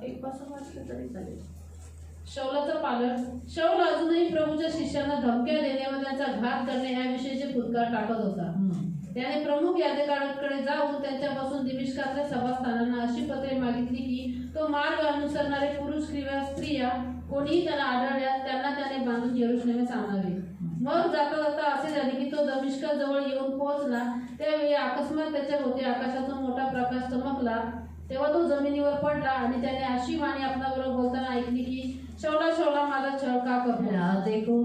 एक पासून वाचलं तरी चालेल। शौलाचा पालक शौल अजूनही प्रभूच्या शिष्यांना धमक्या देणे व त्यांचा घात करणे याविषयीचे फुटकार टाकत होता. त्याने प्रमुख याजकांकडे जाऊन त्यांच्यापासून दिमिश्कातल्या सभास्थानांना अशी पत्रे मागितली की तो मार्ग अनुसरणारे पुरुष किंवा स्त्रिया कोणीही त्याला आढळल्यास त्यांना त्याने बांधून येरुशलेमेस आणावे. मग जाता जाता असे झाले की तो दमिश्काजवळ येऊन पोहोचला. त्यावेळी अकस्मात त्याच्या भोवती आकाशातून मोठा प्रकाश चमकला. तेव्हा तो जमिनीवर पडला आणि त्याने अशी वाणी आपणाबरोबर बोलताना ऐकली की शौला शौला माझा छळ का करतो. देखो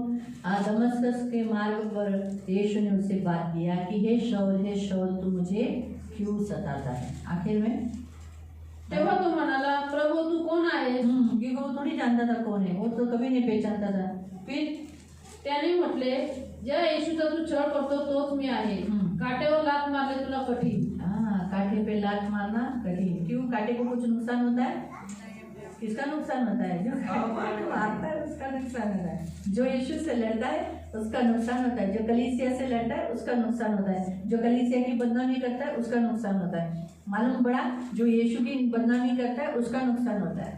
दमस्कस के मार्ग पर यीशु ने उससे बात किया कि हे शौल तू मुझे क्यों सताता है। आखिर में तेव्हा तो म्हणाला प्रभु तू कोण आहेस. क्योंकि वो थोड़ी जानता था कौन है, वो तो कभी नहीं पहचानता था। फिर त्याने म्हटले ज्या येशूचा तू छळ करतो तोच मी आहे. काट्यावर लात मारले तुला कठीण. कांटे पे लात मारना कठिन। क्यों? कांटे को कुछ नुकसान होता है? किसका नुकसान होता है? जो मारता है उसका नुकसान होता है। जो यीशु से लड़ता है उसका नुकसान होता है। जो कलीसिया से लड़ता है उसका नुकसान होता है। जो कलीसिया की बदनामी करता है उसका नुकसान होता है। मालूम पड़ा? जो यीशु की बदनामी करता है उसका नुकसान होता है।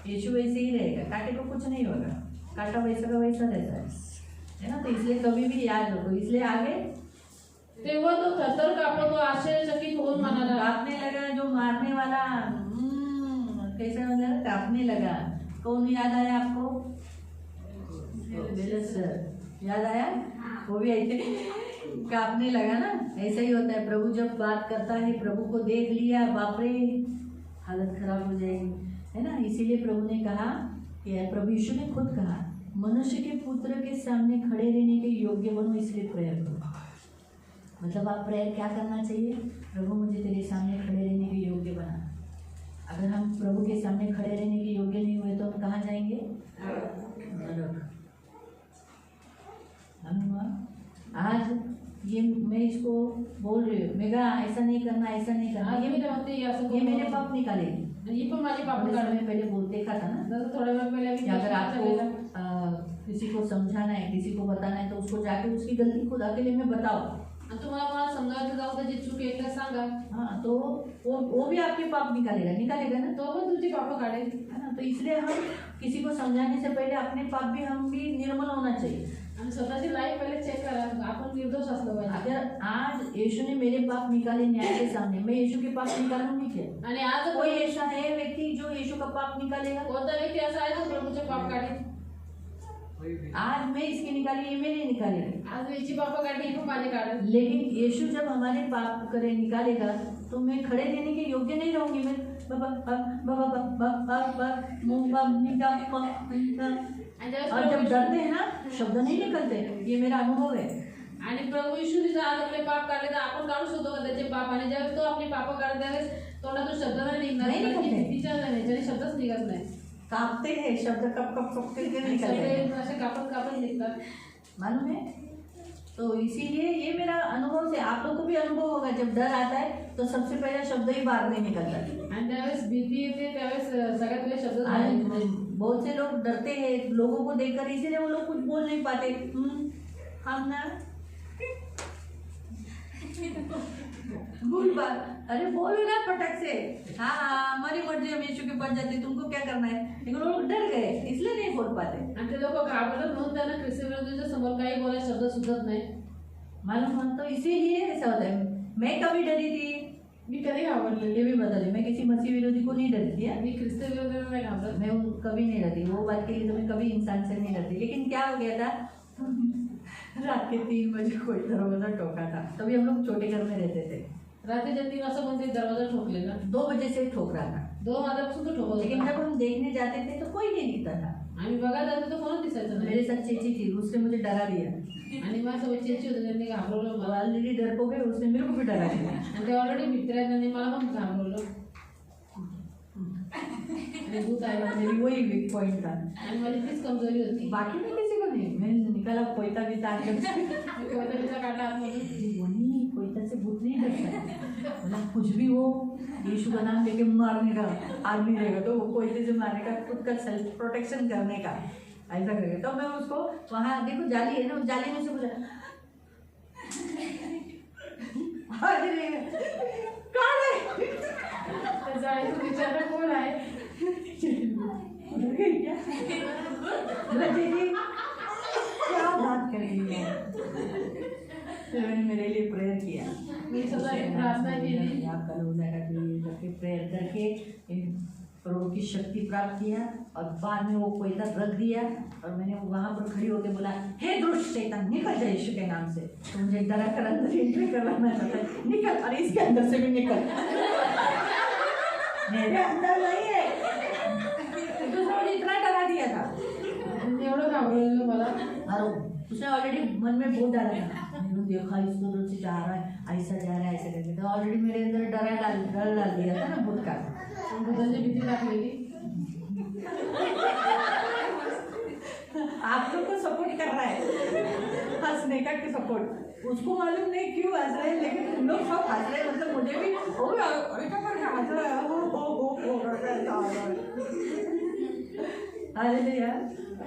यीशु वैसे ही रहेगा, कांटे को कुछ नहीं होगा। कांटा वैसा का वैसा रहता है ना। तो इसलिए कभी भी याद रखो। इसलिए आगे तेव्हा तो थरथर कापत व आश्चर्यचकित होऊन म्हणाला. कांपने लगा जो मारने वाला। कैसा मतलब कांपने लगा। कौन याद आया आपको? सर याद आया? वो भी ऐसे कांपने लगा ना। ऐसा ही होता है, प्रभु जब बात करता है, प्रभु को देख लिया, बाप रे हालत खराब हो जाएगी, है ना। इसीलिए प्रभु ने कहा कि प्रभु यीशु ने खुद कहा मनुष्य के पुत्र के सामने खड़े रहने के योग्य बनो, इसलिए प्रेयर करो। मतलब आप प्रेयर क्या करना चाहिए? प्रभु मुझे तेरे सामने खड़े रहने के योग्य बना। अगर हम प्रभु के सामने खड़े रहने के योग्य नहीं हुए तो हम कहाँ जाएंगे? आज ये मैं इसको बोल रही हूँ, मैं कहा ऐसा नहीं करना, ऐसा नहीं करना। ये मेरे होते ये मेरे पाप निकालेगी। ये पण माझे पाप थोड़े काढले. समय पहले देखा था ना, जसं थोड्या वेळ पहिले कि अगर आपको किसी को समझाना है, किसी को बताना है, तो उसको जाके उसकी गलती खुद अकेले में बताओ। आणि तुम्हाला कोणाला समजायचं जाऊ तर जे चूक एकदा सांगा. हाँ, तो वो भी आपके पाप निकालेगा ना। तो पण तुमची पाप काढेल. है ना। तो इसलिए हम किसी को समझाने से पहले अपने पाप भी हम भी निर्मल होना चाहिए। आणि स्वतःची लाईफ पहिले चेक करा. आपण निर्दोष असलं पाहिजे. अगर आज यीशु ने मेरे पाप निकाले न्याय के सामने, मैं यीशु के पाप निकालूंगी क्या? आणि आज कोई ऐसा है व्यक्ति जो यीशु का पाप निकालेगा? कोणता व्यक्ती असा आहे जो प्रभूचे पाप काढेल. आज मैं इसकी निकाली, ये मेरे निकालेगी। आज याची पाप काढली ही पण माझे काढेल. लेकिन यीशु जब हमारे पाप करे निकालेगा तो मैं खड़े रहने के योग्य नहीं रहूंगी। मैं और जब डरते हैं ना, शब्द नहीं निकलते। ये मेरा अनुभव है। आणि प्रभू येशूने जर आज आपले पाप काढले तर आपण काढू शकतो का त्याचे पाप. आणि ज्यावेळेस तो आपली पाप काढले त्यावेळेस तोंडातून शब्द नाही निघणार. नाही निघत. तिच्या त्याने शब्दच निघत नाही. कांपते हैं शब्द, कप कप कप करके निकलते हैं। सगळे असे कापत कापत निघतात. मालूम है? तो इसीलिए ये मेरा अनुभव से आप लोग को भी अनुभव होगा। जब डर आता है तो सबसे पहला शब्द ही बाहर नहीं निकलता। आणि त्यावेळेस भीती येते त्यावेळेस सगळ्यात पहिले शब्द नाही. बहुत से लोग डरते हैं लोगों को देखकर, इसीलिए वो लोग कुछ बोल नहीं पाते। हम ना भूल बात, अरे बोलो ना फटक से। हाँ हमारी मर्जी, हम यीशु के पास जाते, तुमको क्या करना है। लेकिन वो लोग डर गए इसलिए नहीं बोल पाते। आणि ते लोक घाबरत म्हणून त्यांना ख्रिस्ती विरोधीच्या समोर काही बोलायला शब्द सुचत नाही. मालूम है? तो इसीलिए ऐसा होता है। मैं कभी डरी थी? मी कधी घाबरले. ये भी बता दी, मैं किसी मसीह विरोधी को नहीं डरती है। मी ख्रिस्ती विरोधीला नाही घाबरत. मैं कभी नहीं डरती, वो बात के लिए तो मैं कभी इंसान से नहीं डरती। लेकिन क्या हो गया था, रात के 3 बजे कोई दरवाजा ठोका था। तभी हम लोग छोटे घर में रहते थे। रात्रीच्या 3 वाजता कोणतरी दरवाजा ठोकलेला. 2 बजे से ठोक रहा था। 2 वाजल्यापासून तो ठोकत लेकिन होता. जब हम देखने जाते थे तो कोई नहीं दिखता था। आम्ही बघायला जातो तर कोणच दिसायचं नाही. मेरे साथ चेची थी, उसने मुझे डरा दिया। आणि माझ्यासोबत चेची होती त्यांनी घाबरवलं मला. ऑलरेडी डरपोक है, उसने मेरे को भी डरा दिया। आणि ते ऑलरेडी मित्र आहेत त्यांनी मला पण घाबरवलं. आणि भूत आहे माझे. मेरी वही वीक पॉइंट था। आणि माझी तीच कमजोरी होती. बाकी में किसी को नहीं, मैं निकाला कोयता भी था मी कोयता काढला आतमधून. वही कोयता से भूत नहीं डरता, बोला कुछ भी हो यीशु का नाम लेके मारने का आदमी रहेगा तो वो कोयते से मारने का, खुद का सेल्फ प्रोटेक्शन करने का ऐसा करेगा। तो मैं उसको वहाँ देखो जाली है ना, उस जाली में से बोला कौन है? त्या जाळीतून विचारलं कोण आहे. उधर गई क्या? बोला दीदी क्या बात कर रही है? फिर मैंने मेरे लिए प्रेयर किया। मी सदा एक प्रार्थना केली. आपका करके प्रेयर करके इन प्रभु की शक्ति प्राप्त किया और बाद में वो कोयता रख दिया और मैंने वहाँ पर खड़ी होकर बोला, हे दुष्ट शैतान निकल जाए यीशु के नाम से। तो मुझे डरा कर अंदर एंट्री करवाना चाहता है, निकल, और इसके अंदर से भी निकल। मेरे अंदर नहीं है। दूसरों ने इतना डरा दिया था एवढं घाबरलेलं मला. और उसने ऑलरेडी मन में बोल डाला था, मैंने देखा इस तरह से जा रहा है, ऐसा जा रहा है, ऐसा करके, तो ऑलरेडी मेरे अंदर डर डाल दिया था ना भूत का। भूताची भीती टाकलेली. आप लोग को सपोर्ट कर रहा है हंसने का कि सपोर्ट, उसको मालूम नहीं क्यों हंस रहे हैं, लेकिन तुम लोग सब हंस रहे हैं, मतलब मुझे भी हंस रहा है। हालेलुया।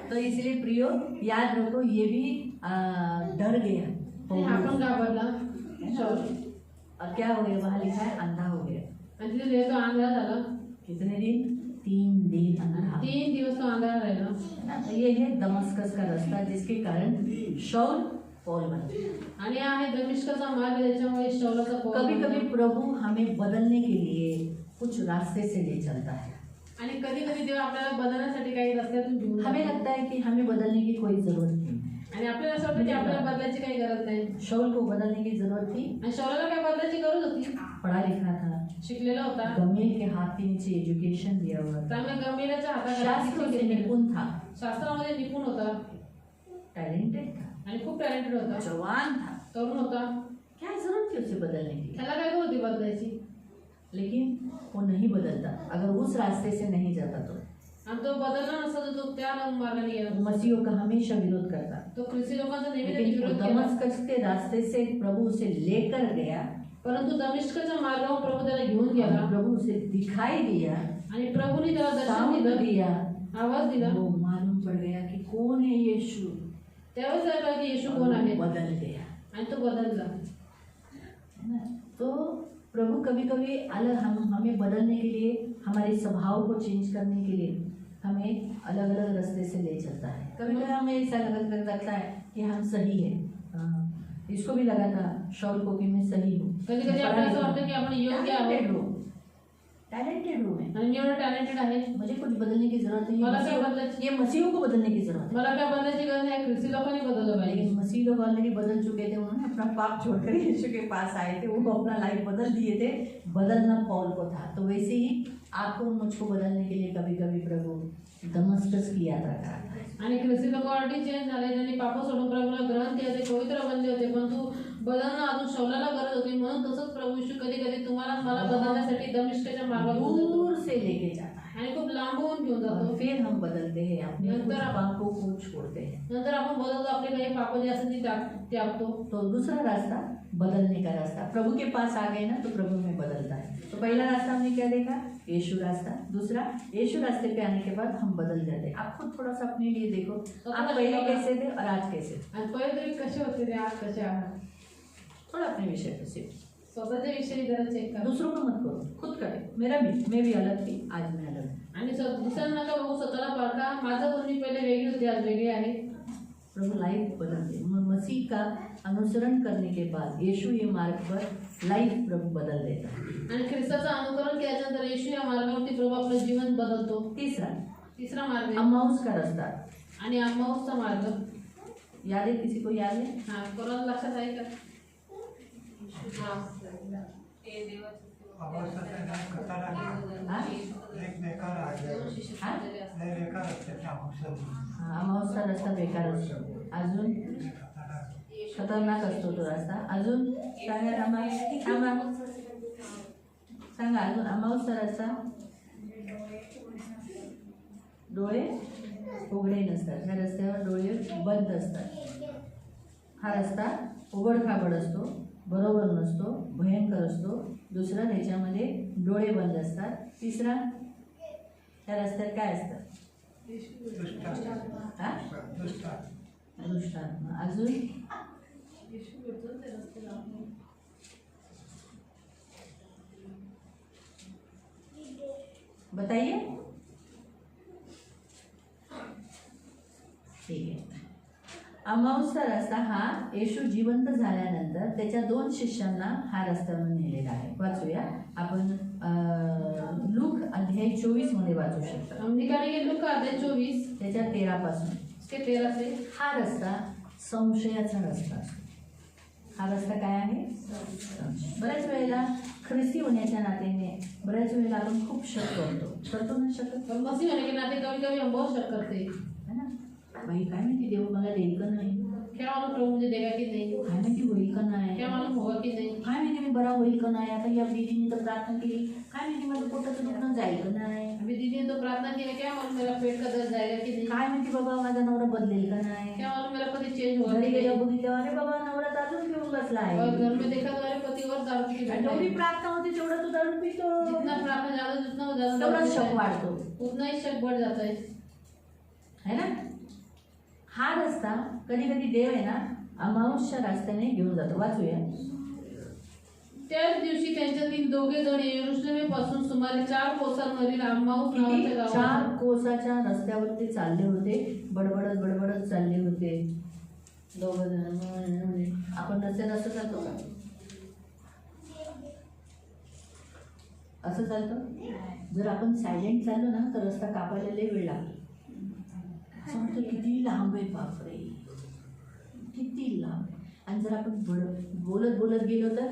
तो इसलिए प्रियो याद रखो, ये भी डर गया आणि हा पण घाबरला. और क्या हो गया, वहाँ लिखा है अंधा हो गया। आणि तिथे तो अंधार झाला. कितने दिन? 3 दिन अंधा। 3 दिवस तो अंधार राहिला. ना, तो ये है दमस्कस का रास्ता जिसके कारण शाऊल पौल बन गया। आणि आहे दमिश्काचा मार्ग, त्याच्यामुळे शौलाचा पौल कभी बनला. कभी प्रभु हमें बदलने के लिए कुछ रास्ते से ले चलता है। आणि कधी कधी देव आपल्याला बदलण्यासाठी काही रस्त्यातून घेऊन जातो. हमें लगता है कि हमें बदलने की कोई जरूरत नहीं। आणि आपल्याला असं वाटतं की आपल्याला बदलायची काही गरज नाही. शाऊल को बदलने की जरूरत थी, आणि शौलाला काय बदलायची गरज होती. पढ़ा लिखा था, शिकलेला होता. गमील के हाथ के नीचे एजुकेशन दिया हुआ था, चांगल्या गंभीराच्या शास्त्रों से हाताखाली निपुण था, शास्त्रामध्ये निपुण होता टैलेंटेड था, आणि खूप टॅलेंटेड होता. जवान था। तरुण होता. क्या जरूरत थी उसे बदलने की? त्याला काय गरज होती बदलायची. लेकिन वो नहीं बदलता अगर उस रास्ते से नहीं जाता तो। आणि तो बदलला नसता तर तो त्या मार्गाने गेला. मसीहों का हमेशा विरोध करता, तो ख्रिस्ती लोकांचा नेहमी त्यांनी लेकिन विरोध केला. दमस्कस के रास्ते से प्रभु उसे लेकर गया, परंतु दमिश्कच्या मार्गावर प्रभु त्याला घेऊन गेला. और प्रभु उसे दिखाई दिया, आणि प्रभूने त्याला दर्शन साउंड दिलं, दिया, आवाज दिला. वो मालूम पड़ गया कि कौन है यीशु। त्यावेळेस त्याला कळलं की येशू कोण आहे. बदल गया, आणि तो बदलला. है ना? तो प्रभु कभी कभी अलग हमें बदलने के लिए, हमारे स्वभाव को चेंज करने के लिए हमें अलग अलग रास्ते से ले चलता है। कभी कभी हमें ऐसा लगता है कि हम सही है। इसको भी लगा था शाऊल को कि मैं सही हूँ, कधी कधी आपल्याला असं वाटतं की आपण योग्य आहोत टैलेंटेड हूँ मैं, आणि मी एवढं टॅलेंटेड आहे. मुझे कुछ बदलने की जरूरत नहीं मला काय है, बदलायची, ये मसीहों को बदलने की जरूरत है। मला काय बदलायची गरज नाही. ख्रिस्ती लोकांनी बदललं पाहिजे. लेकिन मसीह लोग ऑलरेडी बदल चुके थे, उन्होंने अपना पाप छोड़कर यीशु के पास आए थे, वो अपना लाइफ बदल दिए थे। बदलना पौल को था, तो वैसे ही आपको मुझको बदलने के लिए कभी कभी प्रभु दमस्कस की यात्रा कराता है। आणि ख्रिस्ती लोक ऑलरेडी चेंज झाले, त्यांनी पाप सोडून प्रभूला ग्रहण केले, ते पवित्र बनले होते. परंतु बदलणं अजून शौलाला गरज होती. म्हणून तसंच प्रभू येशू कधी कधी तुम्हाला मला बदलण्यासाठी दमिश्कच्या मार्गावर घेऊन जातो. दूर से लेके जाता है आणि खूप लांबून घेऊन और जातो. फिर हम बदलते हैं, अपने नंतर कुछ आप- पापों को छोड़ते हैं। नंतर आपण बदलतो, आपले काही पाप जे असतात ती त्यागतो. तो दूसरा रास्ता बदलने का रास्ता, प्रभु के पास आ गए ना तो प्रभु में बदलता है। तो पहला रास्ता हमने क्या देखा, यीशु रास्ता। दूसरा, यीशु रास्ते पे आने के बाद हम बदल जाते हैं। आप खुद थोड़ा सा अपने लिए देखो, आप पहले कैसे थे और आज कैसे, आणि पहिले तरी कसे होते ते, आज कसे आहात. थोड़ा अपने विषय पे सिर्फ, स्वतःच्या विषयी जरा चेक करा. दूसरों को मत करो, खुद करें। मैं भी अलग थी, आज मैं अलग हूँ। आणि दुसऱ्यांना नका बघू, स्वतःला पारखा. माझं पूर्वी पहिले वेगळी होती, आज वेगळी आहे. प्रभु लाइफ बदलते, मसीह का अनुसरण करने के बाद यीशु ये मार्ग पर लाइफ प्रभु बदल देता है। आणि ख्रिस्ताचं अनुकरण केल्यानंतर येशू या मार्गावरती प्रभू आपलं जीवन बदलतो. तिसरा मार्ग आहे अम्माउस का रास्ता, आणि अम्माऊसचा मार्ग. याद है, किसी को याद है? हा, कोणाला लक्षात आहे का? हा. अवस्था कथा लागली हाँ? एक बेकार आ गया हाँ? लय बेकार असते त्या औषध हाँ, अमावस का रास्ता बेकार असतो. अजून खतरनाक असतो तो रास्ता. अजून सांगा सांगा अजून अमावसचा रस्ता डोळे उघडे नसतात, ह्या रस्त्यावर डोळे बंद असतात. हा रस्ता उघडखाबड असतो, बरोबर नसतो, भयंकर असतो. दुसरं ह्याच्यामध्ये डोळे बंद असतात. तिसरा त्या रस्त्यात काय असतं? हा? दृष्टात्मा. अजून बताइए. ठीक आहे. अमाऊसचा रस्ता हा येशू जिवंत झाल्यानंतर त्याच्या 2 शिष्यांना हा रस्त्यावरून नेलेला आहे. वाचूया आपण. लूक अध्याय 24 मध्ये वाचू शकतो. हम निकालेंगे लूका अध्याय 24 त्याच्या 13 पासून. इसके 13 से. हा रस्ता संशयाचा रस्ता असतो. हा रस्ता काय आहे? बऱ्याच वेळेला ख्रिस्ती होण्याच्या नात्याने बऱ्याच वेळेला आपण खूप शक करतो ना शक. और मसीह होने के नाते कभी कभी हम बहुत शक करते हैं, है ना. बाई काय माहिती देव मला देईल का नाही, क्या मालूम प्रभु मुझे देगा कि नहीं, काय माहिती होईल का नाही, क्या मालूम होगा कि नहीं, काय माहिती मी बरा होईल का नाही. आता या दीदीने तर प्रार्थना केली, काय माहिती माझं पोटाचं दुखणं जाईल का नाही, अभी दीदी ने तो प्रार्थना की है, क्या मालूम मेरा पेट का दर्द जाएगा कि नहीं, काय माहिती बाबा माझा नवरा बदलेल का नाही. क्या मालूम मेरा पति चेंज होगा घरी कि गेल्या नहीं, बघितलं अरे बाबा नवरा दारू पिऊन बसला और आहे. घर में देखा तो मेरे पति और दारू पी के बैठा जेवढी है. प्रार्थना होती तेवढं तू दारू पितो, जितना प्रार्थना ज्यादा जितना वो ज्यादा तेवढा दारू पीता शक है, वाढतो, उतना ही शक बढ़ जाता है. है ना. हा रस्ता कधी कधी देव आहे ना अमावस्या रस्त्याने घेऊन जातो. वाचूया. त्याच दिवशी त्यांच्यातील दोघे जण येरुशलेमेपासून सुमारे 4 कोसांवरील अम्माऊस नावाच्या गावात 4 कोसाच्या रस्त्यावरती चालले होते. बडबडत चालले होते दोघं जण. आपण रस्त्यात असं चालतो का? असं चालतो. जर आपण सायलेंट चाललो ना तर रस्ता कापायला लय वेळ लागतो. असं वाटतं किती लांब आहे, बापरे किती लांब आहे. आणि जर आपण बोलत गेलो तर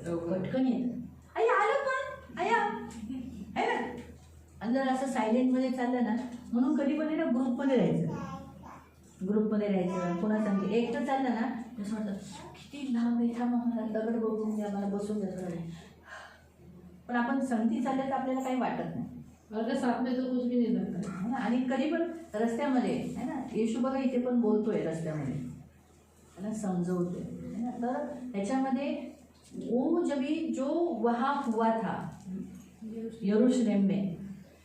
पटकन येतं, आई आलं पण आया आहे ना. आणि जर असं सायलेंटमध्ये चाललं ना, म्हणून कधी पण आहे ना ग्रुपमध्ये राहायचं. कोणा सांगते एकटं चाललं ना असं वाटतं किती लांब आहे, थांबा मला दगड बघून द्या, मला बसून द्या थोडं. पण आपण संगती चाललं तर आपल्याला काही वाटत नाही. और साथ में तो कुछ भी नहीं लगता है. है ना. आणि कधी पण रस्त्यामध्ये है ना, येशू बघा इथे पण बोलतोय रस्त्यामध्ये, है ना, समजवतोय, है ना. तर त्याच्यामध्ये वो जब जो वहाँ हुआ था यरूशलेम में,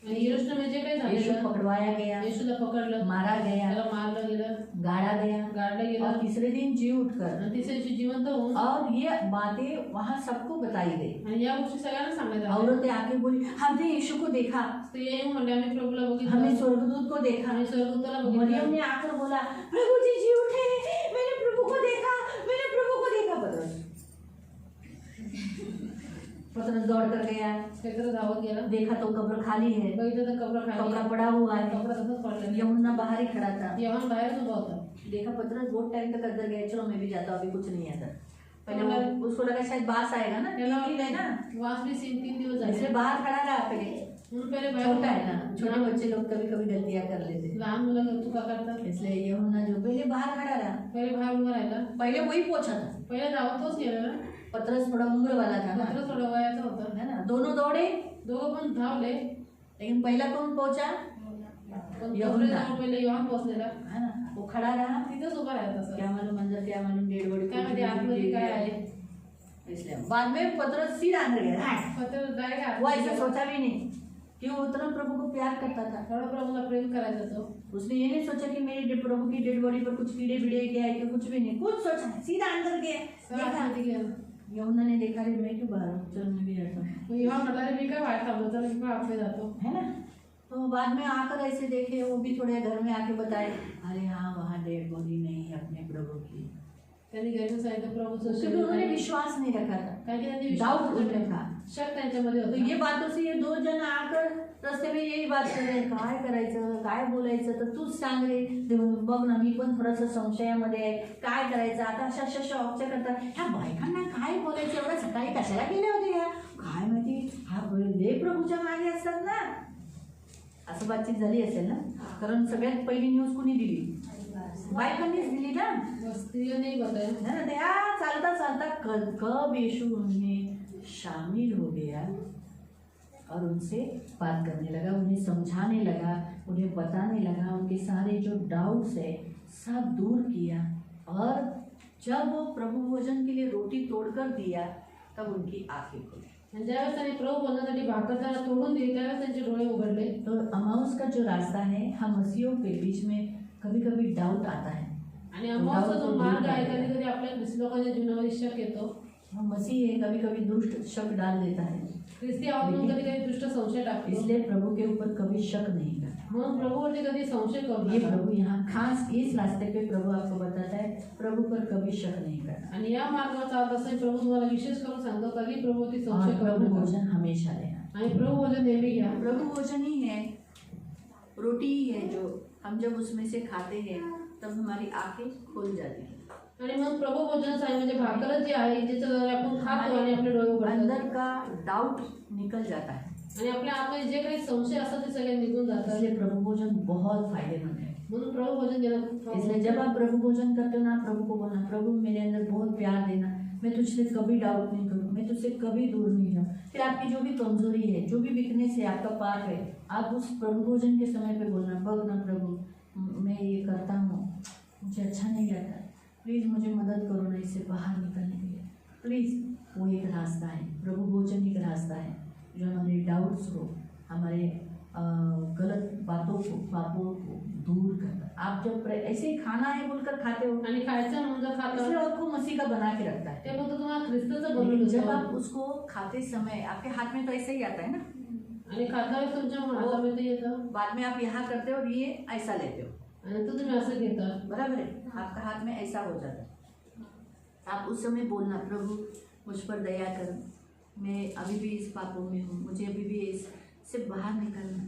आणि यरूशलेम में जे काही यीशु झालेलं, पकड़वाया गया, येशूला पकडलं, मारा गया, त्याला मारलं गेलं, गाड़ा गया, गाडलं गेलं, और तीसरे दिन जी उठकर, आणि तिसऱ्या दिवशी जिवंत होऊन, और ये बातें वहाँ सबको बताई गई. आणि या गोष्टी सगळ्यांना सांगण्यात आल्या. औरतें आके बोली हमने यीशु को देखा, तर येऊन म्हणले आम्ही प्रभूला हमने बघितलं, स्वर्गदूत को देखा. आम्ही स्वर्गदूताला मरियम बघितलं. ने आकर बोला प्रभु जी उठे, मैंने प्रभु को देखा, मैंने प्रभु को देखा. पतरस दौड़ कर गया, पेत्र धावत गेला, देखा तो कब्र खाली है, बघितलं तर कपडा कपड़ा खाली, पड़ा हुआ है. कपडा तसंच पडलेला. यमुना बाहर ही खड़ा था. यहोवान बाहेरच उभा होता. देखा पतरस बहुत टाइम तक अंदर गया, चलो मैं भी जाता हूँ, अभी कुछ नहीं आता. पहले उसको लगा शायद बास आएगा ना, त्याला 3 दिन है ना, वास भी 3 दिवस झाले. इसलिए बाहर खड़ा रहा. पहले म्हणून पहिले छोटा है ना, छोटे लहान बच्चे लोग कभी कभी गलतियां कर लेते, लहान मुलं चुका करतात. इसलिए यमुना जो पहले बाहर खड़ा रहा. पहिले बाहेर उभा राहिला. पहले वही पहुंचा था. पहिले धावत तोच गेला ना. पतरस थोड़ा उम्र वाला था ना, पत्र थोडा वयाचा होता. है ना. दोनों दौड़े, दोघं पण धावले, लेकिन पहला कौन पहुंचा? पण यहोना. कपड्याजवळ पहिले योहान पोहोचलेला. है ना. वो खड़ा रहा. तिथंच उभा राहिला तसा. क्या मालूम अंदर, क्या मालूम डेढ़ बड़ी काय माहिती आतमध्ये काय आहे. इसलिए बाद में पतरस सीधा अंदर गया. पत्र डायरेक्ट वो ऐसा सोचा भी नहीं कि वो उतना प्रभु को प्यार करता था. थोडा प्रभूला प्रेम करायचा तो. उसने ये नहीं सोचा कि मेरे प्रभु की डेड बॉडी पर कुछ कीड़े बीड़े क्या है, कि कुछ भी नहीं, कुछ सोचा नहीं. सीधा अंदर गया. देखा आतमध्ये गेला. यमुना ने देखा, रे मैं क्यों बाहर हूँ, चल मैं भी जाता हूँ, मग योहान म्हणाला रे मी काय बाहेर थांबलो, तर मी पण आतमध्ये जातो. है ना. तो बाद में आकर ऐसे देखे, वो भी थोड़े घर में आके बताए, अरे हाँ वहाँ डेड बॉडी नहीं है अपने प्रभु की. त्यांनी घरी सांगितलं प्रभूचं क्योंकि शरीर उन्होंने नाही. विश्वास नहीं रखा था, कारण की त्यांनी डाउट विश्वास उनमें ठेवला. था. शक त्यांच्यामध्ये तो होता. ये बातों से ये 2 जन आकर रस्ते में यही बात कर रहे, काय करायचं, काय बोलायचं, तर तूच सांग रे. बघ ना, मी पण थोडंसं संशयामध्ये आहे, काय करायचं आता. अशा शॉकच्या करतात ह्या बायकांना, काय बोलायचं, एवढ्या सकाळी कशाला गेल्या होत्या ह्या, काय माहिती, हा लय प्रभूच्या मागे असतात ना. असं बातचीत झाली असेल ना, कारण सगळ्यात पहिली न्यूज कुणी दिली? बायकांनीच दिली ना. स्त्रियों नहीं बताया. है ना. त्या चालता चालता कब यीशु उनमें शामिल हो गया और उनसे बात करने लगा, उन्हें समझाने लगा, उन्हें बताने लगा, उनके सारे जो डाउट्स है सब दूर किया। और जब वो प्रभु भोजन के लिए रोटी तोड़कर दिया तब उनकी आंखें खुली। आणि ज्यावेळेस त्यांनी प्रभू भोजनासाठी भाकर त्यांना तोडून दिली त्यावेळेस त्यांचे डोळे उघडले। तो अमाउस का जो रास्ता है, हम मसीहों के बीच में कभी कभी डाउट आता है, आणि अमावास्या जो मार्ग आहे कधी कधी आपल्या ख्रिस्ती लोकांच्या जीवनामध्ये शक येतो। हम मसीह है, कभी कभी दुष्ट शक डाल देता है, ख्रिस्ती आपण कधी कधी दुष्ट संशय टाकतो। इसलिए प्रभु के ऊपर कभी शक नहीं करना। म्हणून प्रभूवरती कधी संशय करू ये नका। प्रभु यहाँ खास इस रास्ते पे प्रभु आपको बताता है, प्रभु पर कभी शक नहीं करना आणि या मार्गावर चालत असताना प्रभू तुम्हाला विशेष करून सांगतो कधी प्रभूवरती और संशय करू प्रभु नका। भोजन हमेशा लेना। आणि प्रभू भोजन नेहमी घ्या। प्रभु भोजन ही है, रोटी ही है, जो हम जब उसमें से खाते हैं तब हमारी आंखें खुल जाती हैं। आणि मग प्रभू भोजन आहे म्हणजे भाकरच जी आहे ज्याच्याद्वारे आपण खातो आणि आपले डोळे उघडतात अंदर का डाउट निकल जाता है। आणि आपल्या आतमध्ये जे काही संशय असतात ते सगळे निघून जातात। इसलिए प्रभु भोजन बहुत फायदेमंद है। म्हणून प्रभू भोजन घेणं खूप इसलिए जब आप प्रभु भोजन करते हो ना, प्रभु को बोलना, प्रभु मेरे अंदर बहुत प्यार देना, मैं तुझसे कभी डाउट नहीं करूँ, मैं तुझसे कभी दूर नहीं जाऊँ। फिर आपकी जो भी कमजोरी है, जो भी वीकनेस है, आपका पाप है, आप उस प्रभु भोजन के समय पे बोलना, भगना प्रभु मैं ये करता हूँ, मुझे अच्छा नहीं लगता, प्लीज़ मुझे मदद करो ना इससे बाहर निकलने के लिए, प्लीज़। वो एक रास्ता है, प्रभु भोजन एक रास्ता है जो हमारे डाउट्स को, हमारे गलत बातों को, पापों को दूर करता है। आप जब ऐसे ही खाना है बोलकर खाते हो, आणि खायचं म्हणून जर खाता इसलिए आपको मसीह का बना के रखता है। ते फक्त तुम्हाला ख्रिस्ताचं लेकिन बनवलं जब जातं। आप उसको खाते समय आपके हाथ में तो ऐसे ही आता है ना, आणि खाता वेळेस तुमच्या हातामध्ये येतं बाद में आप यहाँ करते हो और ये ऐसा लेते हो, आणि तो तुम्ही असं घेता। बराबर है, आपका हाथ में ऐसा हो जाता है। आप उस समय बोलना, प्रभु मुझ पर दया कर, मैं अभी भी इस पापों में हूँ, मुझे अभी भी इससे बाहर निकलना,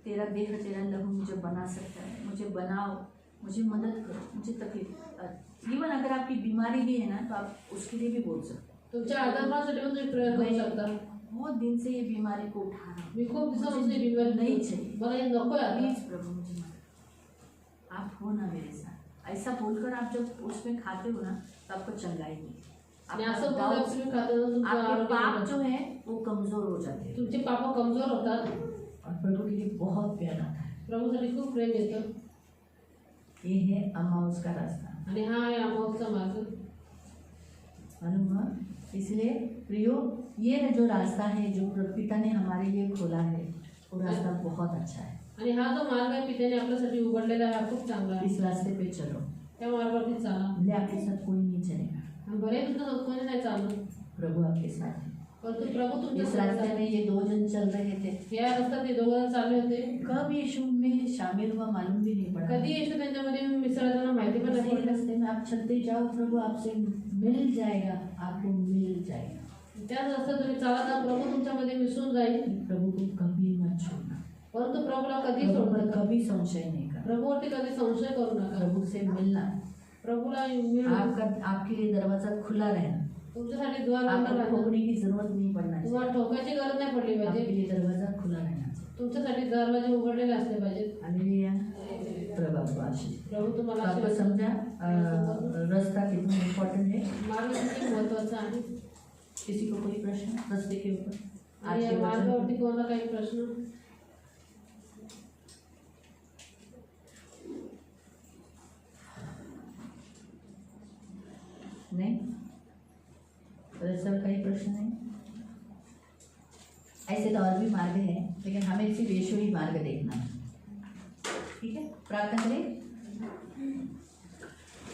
तेरा देह तेरा लहू मुझे बना सकता है, मुझे बनाओ, मुझे मदद करो, मुझे तकलीफ। इवन अगर आपकी बीमारी भी है ना तो आप उसके लिए भी बोल सकते हो। तुमच्या आजारपणासाठी पण तुम्ही प्रयत्न करू शकता। बहुत दिन से ये बीमारी को उठा रहा हूँ, मी खूप दिवसांपासून ही बिमारी नहीं चाहिए, मला हे नको आहे आता। प्लीज प्रभु मुझे मदद करो, आप हो ना मेरे साथ। ऐसा बोलकर आप जब उसमें खाते हो ना तो आपको चंगाई मिलेगी। आणि आपका असं बोलल्यावर doubts, तुम्ही खाता तर तुमचं आपके आरोग्य पाप होतं। जो है वो कमजोर हो जाते हैं तुमचे पाप कमजोर होतात। और प्रभु के लिए बहुत प्यार आता है। प्रभूसाठी खूप प्रेम येतं। ये है अमाउस का रास्ता, आणि हा आहे अमावास्याचा मार्ग। मालूम हुआ? इसलिए प्रियो, ये जो रास्ता है जो पिता ने हमारे लिए खोला है, वो रास्ता बहुत अच्छा है। आणि हा जो मार्ग आहे पित्याने आपल्यासाठी उघडलेला आहे हा खूप चांगला आहे। इस रास्ते पे चलो, त्या मार्गावरती चाला। भले आपके साथ कोई नहीं चलेगा, आणि भले तुमचं कोणी नाही चाललं प्रभु आपके साथ है। परंतु प्रभू तुमच्या इस सोबत रास्ते आहे। में ये दो जन चल रहे थे, या रस्त्यात ते दोघं चालले होते। कब यीशु में शामिल हुआ मालूम भी नहीं पड़ा। कधी येशू त्यांच्यामध्ये मिसळताना माहिती पण नाही इसी पडलं। रास्ते में आप चलते जाओ, प्रभु आपसे मिल जाएगा, आपको मिल जाएगा। त्याच रस्त्यात तुम्ही चालत जा, प्रभू तुमच्यामध्ये मिसळून जाईल। प्रभु को कभी मत छोड़ना, परंतु प्रभूला कधी प्रभु सोडू पर नका। कभी संशय नहीं करना, प्रभूवरती कधी संशय करू नका। प्रभु से मिलना, प्रभूला मिळून आपके लिए दरवाजा खुला रहना, तुमच्यासाठी द्वार बंद आपको राहणार। ठोकने की जरूरत नहीं पड़ना चाहिए, तुम्हाला ठोकायची गरज नाही पडली आपके पाहिजे। लिए दरवाजा खुला रहना चाहिए। तुमच्यासाठी दरवाजे उघडलेले असले पाहिजेत। हालेलुया, प्रभु आपको आशीष दे। प्रभू तो तुम्हाला आपको आशीर्वाद समझा रास्ता कितना इम्पोर्टेंट है। मार्ग किती महत्वाचा आहे। किसी को कोई प्रश्न रास्ते के ऊपर? आणि या मार्गावरती कोणाला काही प्रश्न? नहीं, सर काही प्रश्न नहीं। ऐसे तो और भी मार्ग है, लेकिन हमें सिर्फ यीशु ही मार्ग देखना है। ठीक है, प्रार्थना करें।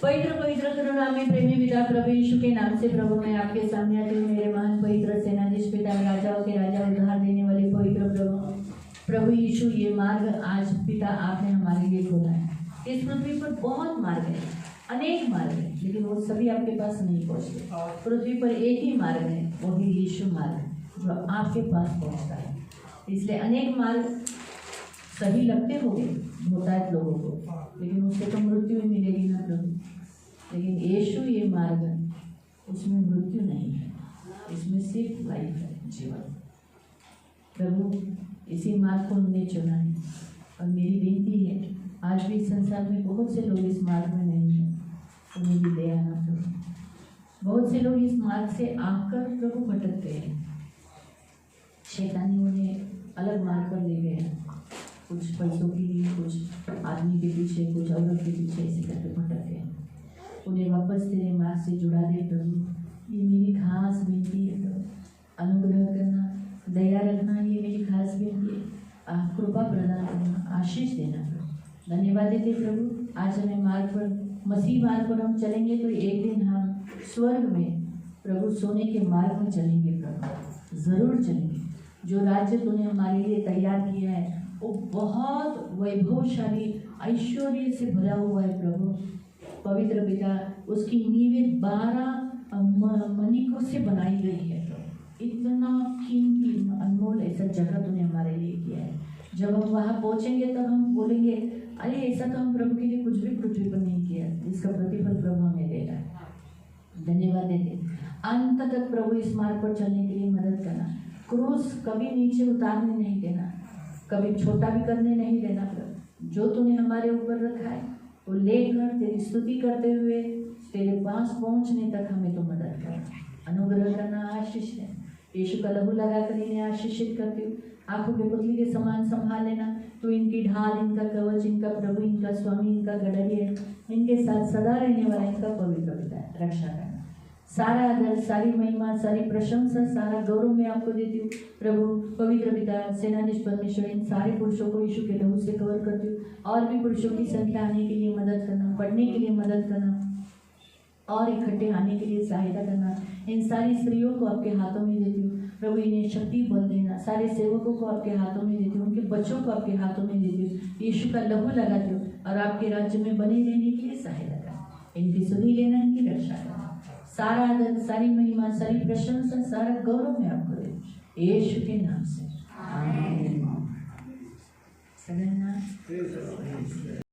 पवित्र पवित्र करुणा में प्रेमी पिता प्रभु यीशु के नाम से प्रभु मैं आपके सामने आती हूँ। मेरे महान पवित्र सेनाधीश पिता, राजाओं के राजा, उद्धार देने वाले पवित्र प्रभु यीशु, ये मार्ग आज पिता आपने हमारे लिए खोला है। इस पृथ्वी पर बहुत मार्ग है, अनेक मार्ग है, लेकिन वो सभी आपके पास नहीं पहुँचते। पृथ्वी पर एक ही मार्ग है, वही यीशु मार्ग जो आपके पास पहुँचता है। इसलिए अनेक मार्ग सही लगते होंगे बहुतायत लोगों को, लेकिन उससे तो मृत्यु ही मिलेगी ना प्रभु। लेकिन यीशु ये मार्ग, उसमें मृत्यु नहीं है, इसमें सिर्फ लाइफ है, जीवन। प्रभु इसी मार्ग को हमने चुना है, और मेरी विनती है आज भी संसार में बहुत से लोग इस मार्ग में नहीं हैं, तो मेरी दया ना प्रभु। बहुत से लोग इस मार्ग से आकर प्रभु भटकते हैं, शैतानी उन्हें अलग मार्ग पर ले गया, कुछ पैसों के लिए, कुछ आदमी के पीछे, कुछ औरत के पीछे ऐसे करके भटक गए। उन्हें वापस तेरे मार्ग से जुड़ा दे प्रभु। ये मेरी खास विनती है प्रभु, अनुग्रह करना, दया रखना, ये मेरी खास विनती है। आप कृपा प्रदान करना, आशीष देना प्रभु। धन्यवाद देते प्रभु। आज हमें मार्ग पर, मसीह मार्ग पर हम चलेंगे तो एक दिन हम स्वर्ग में प्रभु सोने के मार्ग में चलेंगे प्रभु, ज़रूर चलेंगे। जो राज्य तूने हमारे लिए तैयार किया है वो बहुत वैभवशाली ऐश्वर्य से भरा हुआ है प्रभु। पवित्र पिता, उसकी नींवें 12 मणिकों से बनाई गई है प्रभु। इतना कीमती अनमोल ऐसा जगह तूने हमारे लिए किया है। जब हम वहाँ पहुँचेंगे तब हम बोलेंगे, अरे ऐसा तो हम प्रभु के लिए कुछ भी पृथ्वी पर नहीं किया, इसका प्रतिफल प्रभु हमें देगा। धन्यवाद देते। अंत तक प्रभु इस मार्ग पर चलने के लिए मदद करना। क्रूस कभी नीचे उतारने नहीं देना, कभी छोटा भी करने नहीं देना प्रभु। जो तूने हमारे ऊपर रखा है वो लेकर तेरी स्तुति करते हुए तेरे पास पहुंचने तक हमें तो मदद करना, अनुग्रह करना, आशीष देना। यीशु का लहू लगाकर इन्हें आशीषित करती हूँ। आंखों के पुतली के समान संभाल लेना। तो इनकी ढाल, इनका कवच, इनका प्रभु, इनका स्वामी, इनका गडरिया, इनके साथ सदा रहने वाला इनका पवित्र पिता है, रक्षा करना। सारा आदर, सारी महिमा, सारी प्रशंसा, सारा गौरव मैं आपको देती हूँ प्रभु। पवित्र पिता, सेनाधीश परमेश्वर, इन सारे पुरुषों को यीशु के लहू से कवर करती हूँ। और भी पुरुषों की संख्या आने के लिए मदद करना, पढ़ने के लिए मदद करना और इकट्ठे आने के लिए सहायता करना। इन सारी स्त्रियों को आपके हाथों में देती हूँ प्रभु, इन्हें शक्ति बल देना। सारे सेवकों को आपके हाथों में देती हूँ, उनके बच्चों को आपके हाथों में देती हूँ। यीशु का लहू लगाती हूँ और आपके राज्य में बने रहने के लिए सहायता करना। इनकी सुधि लेना, इनकी रक्षा करना। सारा आदर, सारी महिमा, सारी प्रशंसा, सारा गौरव मैं आपको देती हूँ यीशु के नाम से, आमीन।